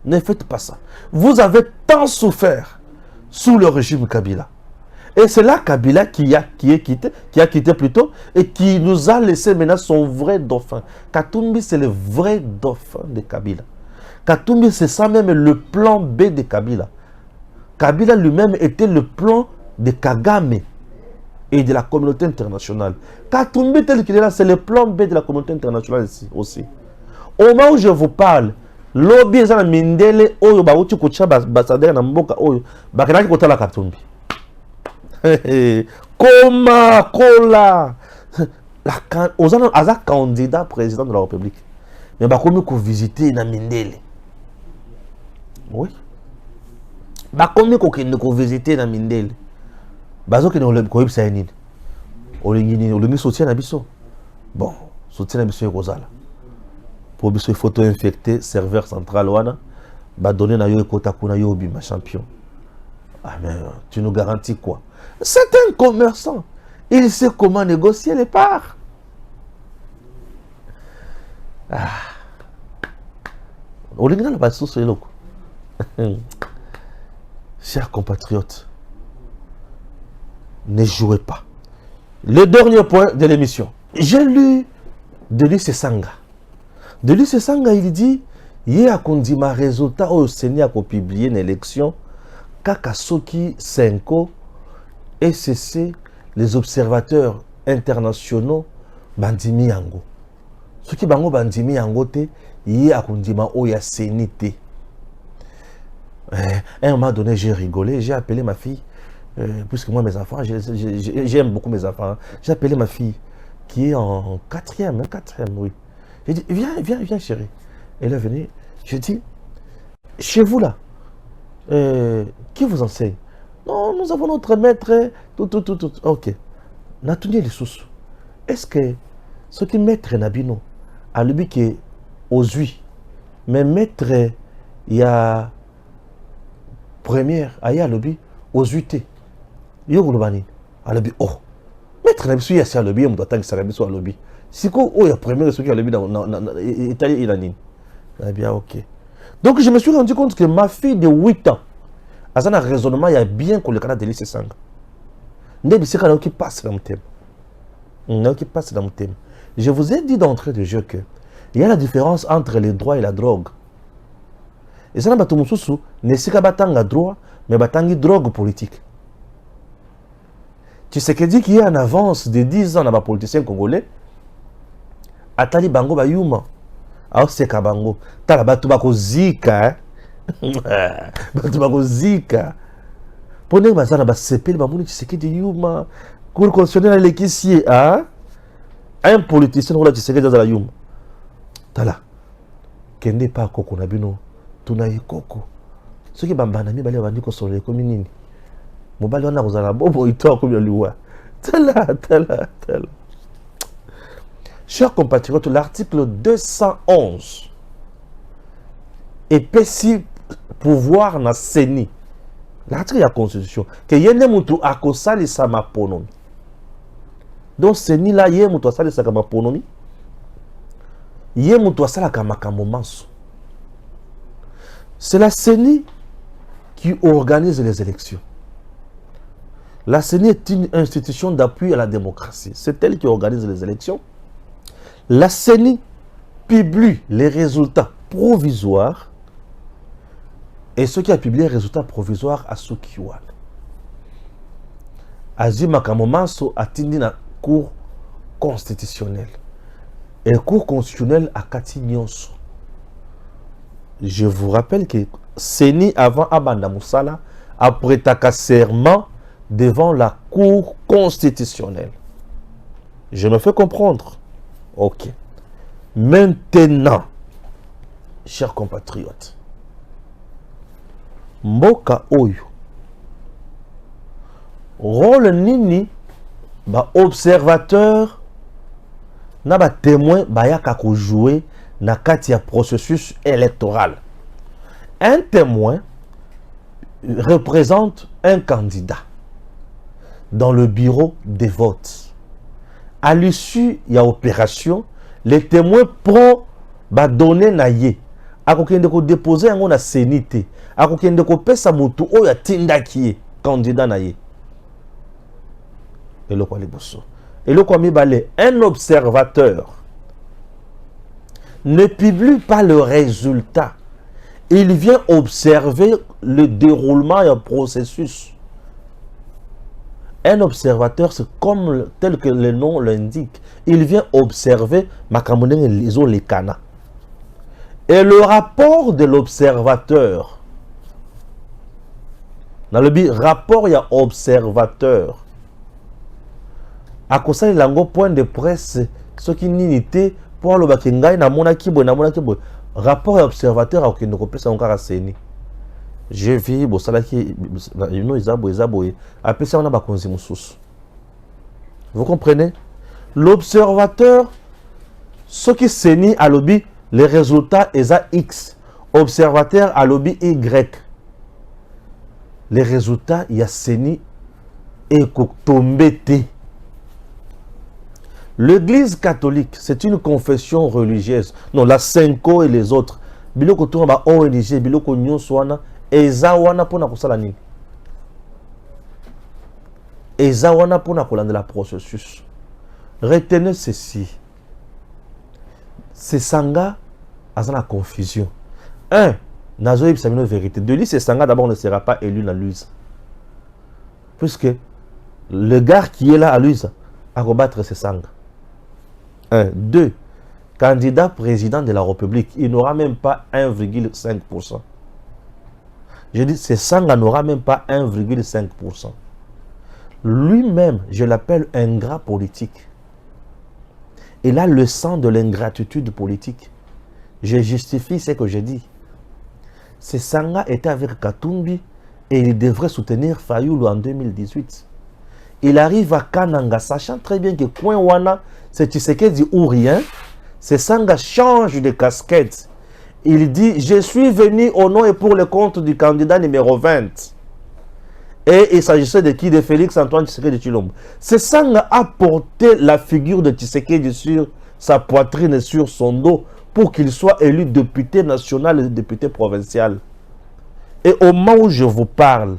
Ne faites pas ça. Vous avez tant souffert sous le régime Kabila. Et c'est là Kabila qui a quitté plutôt, et qui nous a laissé maintenant son vrai dauphin. Katumbi, c'est le vrai dauphin de Kabila. Katumbi, c'est ça même le plan B de Kabila. Kabila lui-même était le plan de Kagame et de la communauté internationale. Katumbi, tel qu'il est là, c'est le plan B de la communauté internationale ici aussi. Au moment où je vous parle, lobby za mindele oyo ba uti kucha basadere na mboka oyo bakanaki kotala Katumbi. Koma kola la ozana aza candidat président de la République. Mais bakomi ko visiter na mindele. Oui. Bakomi ko kende ko visiter na mindele. Bazo ke no le ko yebisa nini. Olingi soutien na biso. Bon, soutien na biso ekozala. Pour biso photo infecté serveur central wana ba donner na yo ekota kuna yo bima champion. Ah mais tu nous garantis quoi? C'est un commerçant. Il sait comment négocier les parts. Ah. Olinga na ba soso eloko. Chers compatriotes, ne jouez pas. Le dernier point de l'émission. J'ai lu Denis Sesanga. Denis Sesanga, il dit, il y a un résultat au Sénat qui a publié une élection, Kakasoki 5 SCC, les observateurs internationaux, Bandimi Yango. Ce qui bango Bandimi Yango, il y a un Sénité. À un moment donné, j'ai rigolé, j'ai appelé ma fille, puisque moi, mes enfants, j'aime beaucoup mes enfants. Hein. J'ai appelé ma fille, qui est en quatrième, oui. J'ai dit, viens, chérie. Elle est venue. J'ai dit, chez vous là, qui vous enseigne? Non, nous avons notre maître, tout. Ok. Natunier les sous. Est-ce que ce qui maître Nabino, à lui qui est aux huit, mais maître, il y a première, il y a lobby aux huit. Il y a lobby, à lobby, oh. Maître Nabino, il y a lobby, on doit attendre que ça soit à lobby. Si quoi, oh, il y a première, ce qui a lobby dans l'Italie, il a nine. Eh bien, ok. Donc, je me suis rendu compte que ma fille de 8 ans, à un raisonnement, il y a bien que le Canada de lycée sang. C'est quand qui passe dans mon thème. Je vous ai dit d'entrée de jeu qu'il y a la différence entre les droits et la drogue. Et ça, n'est pas batanga droit, mais batanga drogue politique. Tu sais que dit qu'il y a une avance de 10 ans dans les politiciens congolais. Atali bango ba yuma. Alors c'est kabango. Tala batu bako zika. Batu bako zika. Pone bazana ba sepel ba muni tu sais que dit yuma. Cour constitutionnel l'équissier hein. Un politicien on la tu sais que dans la yuma. Tala. Kende pa koko na bino. Tunaye koko. Ce qui bambana mi bale bandi ko solo ko minini. Mobali wana kozala bobo ito ko bi liwa. Tala. Chers compatriotes, l'article 211 épessit pouvoir na CENI. L'article de la Constitution. Que yene mutu akosali sama ponomi. Donc CENI là yene mutu asali sama ponomi. Yene mutu asala kama kamomanso. C'est la CENI qui organise les élections. La CENI est une institution d'appui à la démocratie. C'est elle qui organise les élections. La CENI publie les résultats provisoires et ce qui a publié les résultats provisoires à Sukiwan. Azima Kamomanso a tindi na cour constitutionnelle. Et cour constitutionnelle a Kati Nyonso. Je vous rappelle que CENI avant Abanda Moussala a prêté serment devant la cour constitutionnelle. Je me fais comprendre. Ok. Maintenant, chers compatriotes, Mboka Oyo, rôle nini, ba observateur, na ba témoin, ba yaka ko jouer na kati ya processus électoral. Un témoin représente un candidat dans le bureau des votes. À l'issue, il y a opération, les témoins prennent ba donner naie. Akokende ko déposer ngo na sénité. Akokende ko pesa mutu oyo tindaki candidat naie. Et le quoi les bosso. Et le quoi mi balé, un observateur ne publie pas le résultat. Il vient observer le déroulement et le processus. Un observateur, c'est comme tel que le nom l'indique. Il vient observer Makamonen et les Kana. Et le rapport de l'observateur, dans le rapport, il y a observateur. À cause de l'ango point de presse, ce qui n'était pour le bakingai, na mona kibo. Rapport et observateur, à aucune copie, c'est encore à CENI. Je vis, bon, ça là qui, après ça, on a bakonzi moussous. Vous comprenez? L'observateur, ce qui CENI à lobby, les résultats est à X. Observateur à lobby Y. Les résultats, il y a CENI et Koktombete. L'église catholique, c'est une confession religieuse. Non, la Senko et les autres. Biloko tourna ONG, biloko nyonswana. Ezawana pona kusala nini. Ezawana pona kolanda la processus. Retenez ceci. C'est Sanga à la confusion. Un, Nazoïb Samino vérité. De lui, c'est Sanga d'abord ne sera pas élu dans l'USA. Puisque le gars qui est là à l'USA à combattre c'est Sanga. Un. Deux, candidat président de la République, il n'aura même pas 1,5%. Je dis, ce Sanga n'aura même pas 1,5%. Lui-même, je l'appelle ingrat politique. Il a le sang de l'ingratitude politique. Je justifie ce que je dis. Ce Sanga était avec Katumbi et il devrait soutenir Fayoulou en 2018. Il arrive à Kananga, sachant très bien que Coin Wana, c'est Tshisekedi ou rien. Ce Sanga change de casquette. Il dit, je suis venu au nom et pour le compte du candidat numéro 20. Et il s'agissait de qui? De Félix Antoine Tshisekedi Tshilombo. Ce Sanga a porté la figure de Tshisekedi sur sa poitrine et sur son dos pour qu'il soit élu député national et député provincial. Et au moment où je vous parle,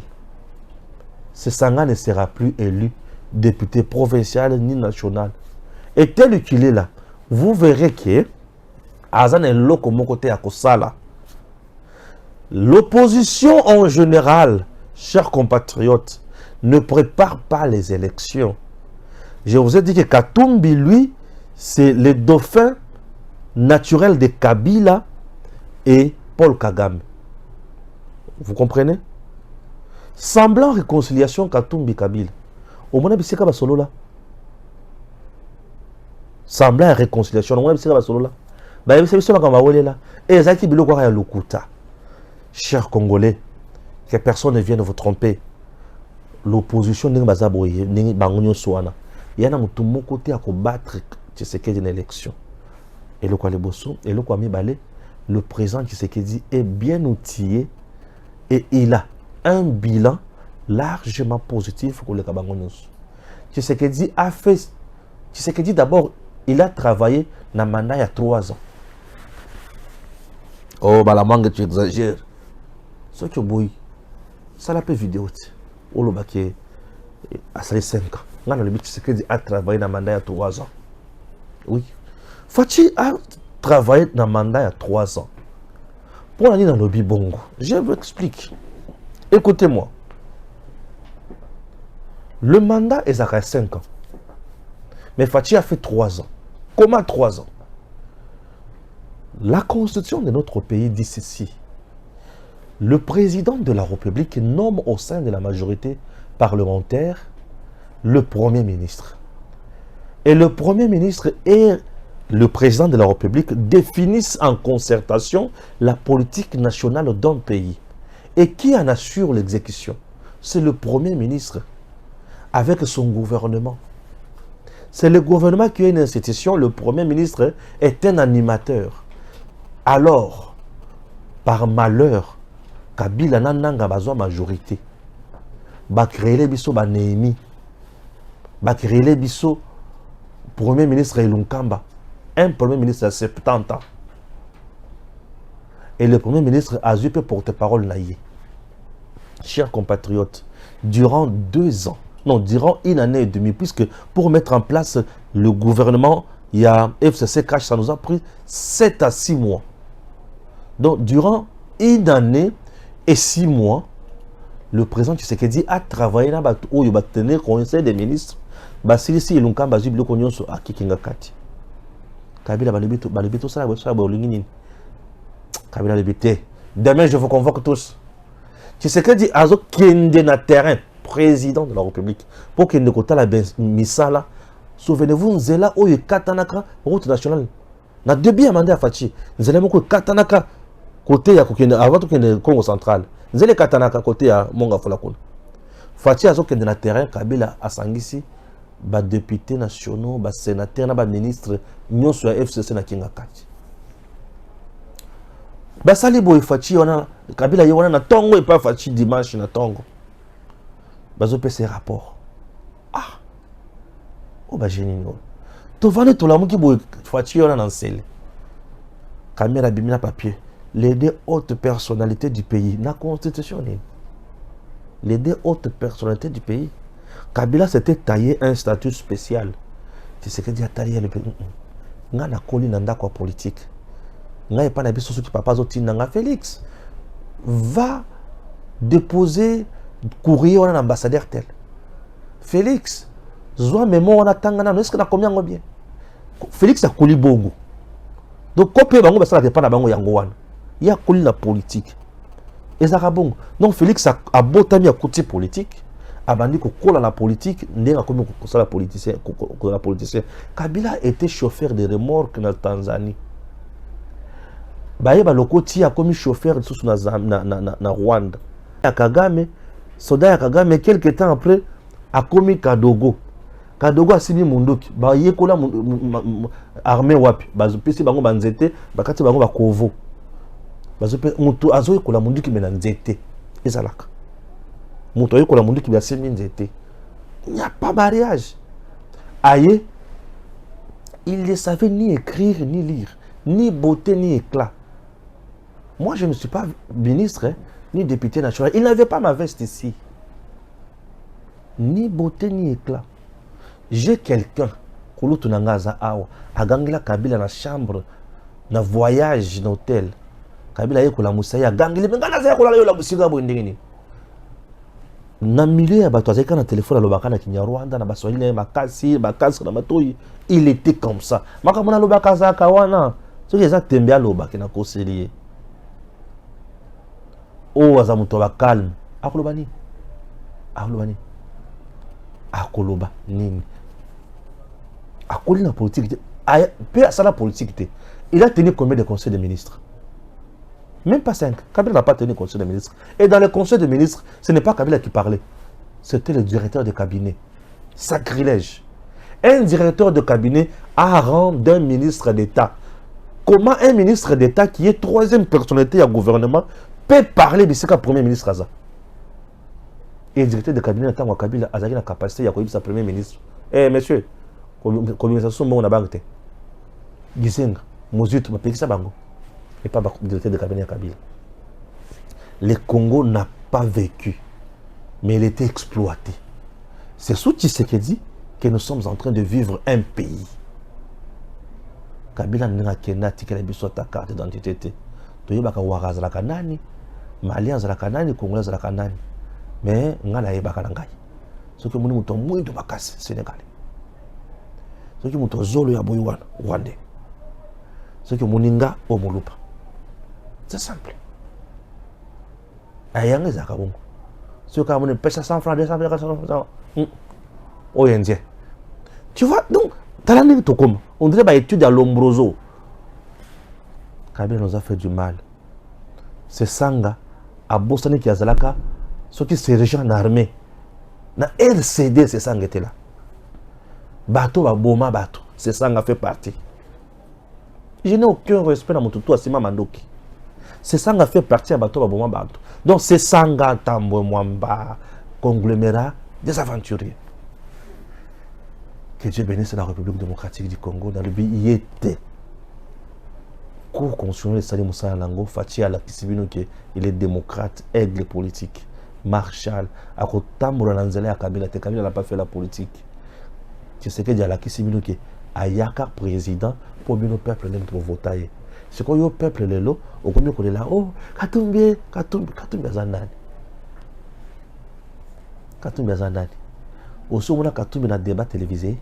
ce Sanga ne sera plus élu député provincial ni national. Et tel qu'il est là, vous verrez que Azan est là comme côté à Kosala. L'opposition en général, chers compatriotes, ne prépare pas les élections. Je vous ai dit que Katumbi, lui, c'est le dauphin naturel de Kabila et Paul Kagame. Vous comprenez? Semblant réconciliation Katumbi Kabila. Au moins, c'est quoi solo là? Semblant réconciliation, au moins, c'est quoi solo là? Bah, c'est ça qu'on va voir là. Et ça qui bilo quoi ya lokuta. Chers Congolais, que personne ne vienne vous tromper. L'opposition n'est pas aboyée, n'est pas bangonyo soana. Il y a un tout mon côté à combattre Tshisekedi une élection. Et le quoi les bossons, et le quoi mi balé, le président Tshisekedi est bien outillé et il a un bilan largement positif pour le Kabangonyos. Tshisekedi a fait. Tshisekedi d'abord, il a travaillé dans le mandat il y a 3 ans. Oh, bah la mangue, tu exagères. Ce que boy, ça l'a fait vidéo. Oh, le baquet, à 5 ans. Là, le but, Tshisekedi a travaillé dans le mandat il y a 3 ans. Oui. Fachi a travaillé dans le mandat il y a 3 ans. Pour aller dans le Bibongo, je vous explique. Écoutez-moi. Le mandat est à 5 ans. Mais Fachi a fait 3 ans. Comment 3 ans? La constitution de notre pays dit ceci. Le président de la République nomme au sein de la majorité parlementaire le Premier ministre. Et le Premier ministre et le président de la République définissent en concertation la politique nationale d'un pays. Et qui en assure l'exécution? C'est le Premier ministre avec son gouvernement. C'est le gouvernement qui est une institution, le Premier ministre est un animateur. Alors, par malheur, Kabila n'a pas majorité. Ba créer les biso ba Néhémie. Ba créer les biso Premier ministre Elunkamba. Un Premier ministre à 70 ans. Et le Premier ministre a eu porte-parole naïe. Chers compatriotes, durant 2 ans, non, durant 1 année et demie, puisque pour mettre en place le gouvernement, il y a FCC Cash, ça nous a pris 7 à 6 mois. Donc, durant 1 année et 6 mois, le président Tshisekedi a travaillé dans le conseil des ministres. Basilisi Elunkamba Zubilo Konyonso a Kikingakati. Kabila Balibito Sala Bolingin. Kabila Libité. Demain, je vous convoque tous. Tshisekedi Azo Kende na terrain, président de la République, pour qu'il ne coûte la misala. Souvenez-vous, Nzela Oye Katanaka, route nationale. Na debi amandé à Fachi. Nzela Moko Katanaka, côté à avant que le Congo central. Nzela Katanaka, côté à Monga Folakun. Fachi Azo Kende na terrain, Kabila Asangisi. Ba députés nationaux, ba sénateurs, ba ministres, nous sur FCC na Kingakati. Ba sali boy Fachi wana Kabila yona na tongo et pas Fachi dimanche na tongo. Ba zo pese rapport. Ah. Oh ba génino. To vale to la muki boy Fachi yona na nsele. Caméra bimina papier. Les 2 hautes personnalités du pays, la constitution. Les 2 hautes personnalités du pays. Kabila s'était taillé un statut spécial. Tu sais que dit à tailler le pays. Nga na koli nanda kwa politique. Nga y pas na biso qui papa zoti nanga Félix va déposer courrier à l'ambassadeur tel. Félix, zoa mémoire na tangana, est-ce que na combien bien? Félix a koli bongo. Donc copé bango basala dépend na bango yango wana. Il y a koli la politique. ezaka bongo. Donc Félix a botami à côté politique, a bandi ko kola la politique, ndenga comme ko la politicien. Kabila était chauffeur de remorque na Tanzanie. Baye ba lokoti a comme chauffeur de sous na Rwanda. Ya Kagame, soldat ya Kagame quelque temps après a commis Kadogo. Kadogo a simi mundoki, ba yekola armée wapi, bazopesi bango banzete, bakati bango bakovo. Bazope mutu azoye kola munduki mena nzete ezalaka. Mutu azoye kola munduki bia semi nzete. Il n'y a pas mariage. Aye, il ne savait ni écrire ni lire, ni beauté ni éclat. Moi je ne suis pas ministre, hein, ni député national. Il n'avait pas ma veste ici. Ni beauté ni éclat. J'ai quelqu'un, Kouloutou Nangaza Awa, à Gangila Kabila na chambre, na voyage, na hôtel. Kabila yeko la musaya, Gangila, mais Gana Zaya Kola la musiga Bondini. Na milieu ya bato azeka na téléphone à l'obaka na Kinyarwanda, na baswahili, makasi, bakasi, na matoi. Il était comme ça. Makamona l'obaka za kawana. Ce qui est ça, tembe à l'obaka na koselier. Oh, azamutoba calme. Akolobani. Akolobani. Akoloba nini. Akoli na politique. Peu à ça la politique. Il a tenu combien de conseils de ministres? Même pas 5. Kabila n'a pas tenu conseil de ministres. Et dans le conseil de ministres, ce n'est pas Kabila qui parlait. C'était le directeur de cabinet. Sacrilège. Un directeur de cabinet a rang d'un ministre d'État. Comment un ministre d'État qui est troisième personnalité au gouvernement peut parler de ce qu'a premier ministre Aza? Et le directeur de cabinet attend Kabila a la capacité de sa premier ministre. Eh monsieur, communication mon banque. Gisenga, Mozut, ma pays bango. Et pas le directeur de cabinet à Kabila. Le Congo n'a pas vécu, mais il était exploité. C'est sous Tshisekedi que nous sommes en train de vivre un pays. Kabila n'a qu'un ticket de ta carte d'identité. Tu y vas voir la canani, Malien la canani, Congolais la canani. Mais ngala yebaka na ngai. Soki muni muto mwindo bakasi Sénégalais. Soki muto zolo ya boyi wana Rwandais. Soki muninga o molupa. C'est simple. Ayanga zaka bongo. Soki amone pesa 100 francs, 200 francs, 400 francs. Tu vois donc talandi to comme on dirait ba étude à Lombroso. Kabila nous a fait du mal. C'est Sanga à Bosani qui azalaka. Ceux qui se rejoignent en armée, na RCD, c'est ça qui était là. Bateau, Boma, bateau, c'est ça qui fait partie. Je n'ai aucun respect dans mon toutou à Sima Mandoki. C'est ça qui fait partie à bateau, Boma, bateau. Donc c'est ça qui est un conglomérat des aventuriers. Que Dieu bénisse la République démocratique du Congo. Dans le pays, il était. Cour constitutionnel Salim Moussa Lango, Fatia Lakisibino, il est démocrate, aigle politique. Marshall, à Kotamboura Nanzela, à Kabila, Kabila n'a pas fait la politique. Tu sais que Dialaki Simino qui a Yaka président pour bien le peuple n'aime trop voter. C'est quoi le peuple le lot, au combien qu'on est là, oh, Katumbi Azanani. Katumbi Azanani. Au second, on a Katumbi dans le débat télévisé.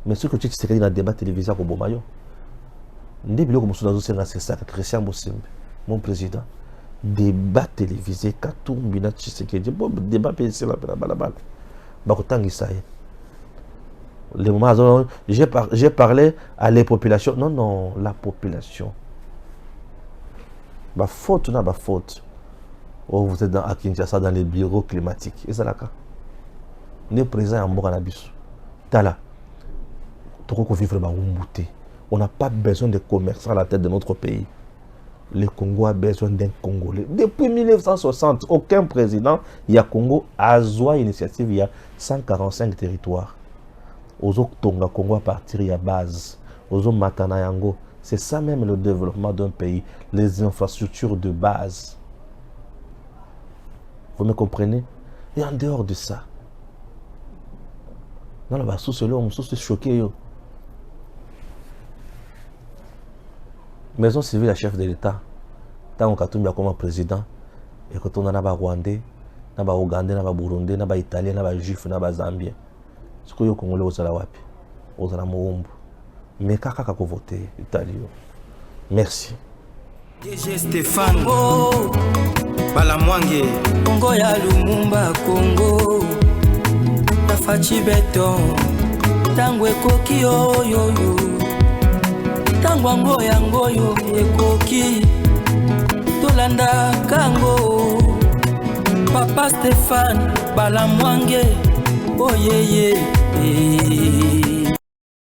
Mais ce que tu sais que dans le débat télévisé à Kobomayo, Ndébilo comme ça, c'est ça, Christian Bossimbe, mon président. Débat télévisé, Katumbi na Tshisekedi, bon débat PC là, balabala. Bakotangi ça. Le moment j'ai parlé à les populations. Non, la population. Ba faute na ba faute. Oh, vous êtes à Kinshasa dans les bureaux climatiques. Et ça là ka. Ne présent en Moranabis. Tala. Toko vivre ba umbuté. On n'a pas besoin de commerçants à la tête de notre pays. Le Congo a besoin d'un Congolais. Depuis 1960, aucun président, il y a Congo, a Zoa initiative, il y a 145 territoires. Aux autres Tonga, Congo à partir, il y a base. Aux autres Matanayango. C'est ça même le développement d'un pays. Les infrastructures de base. Vous me comprenez? Et en dehors de ça, dans la base, on se choqué. Maison civile, la chef de l'État, tant qu'on a comme président, et quand on a des Rwandais, des Ougandais, des Burundais, des Italiens, des Juifs, des Zambiens. Ce que vous Congolais aux Alawapi, aux Alamoumbu. Mais kaka voter Italie. Merci. DG Stéphane Balamwange Congo ya Lumumba Congo Tafachi beton Tango ekoki oyoyo Tango ngoyo ekoki Tolanda kango Papa Stéphane Balamwange Oh yeah yeah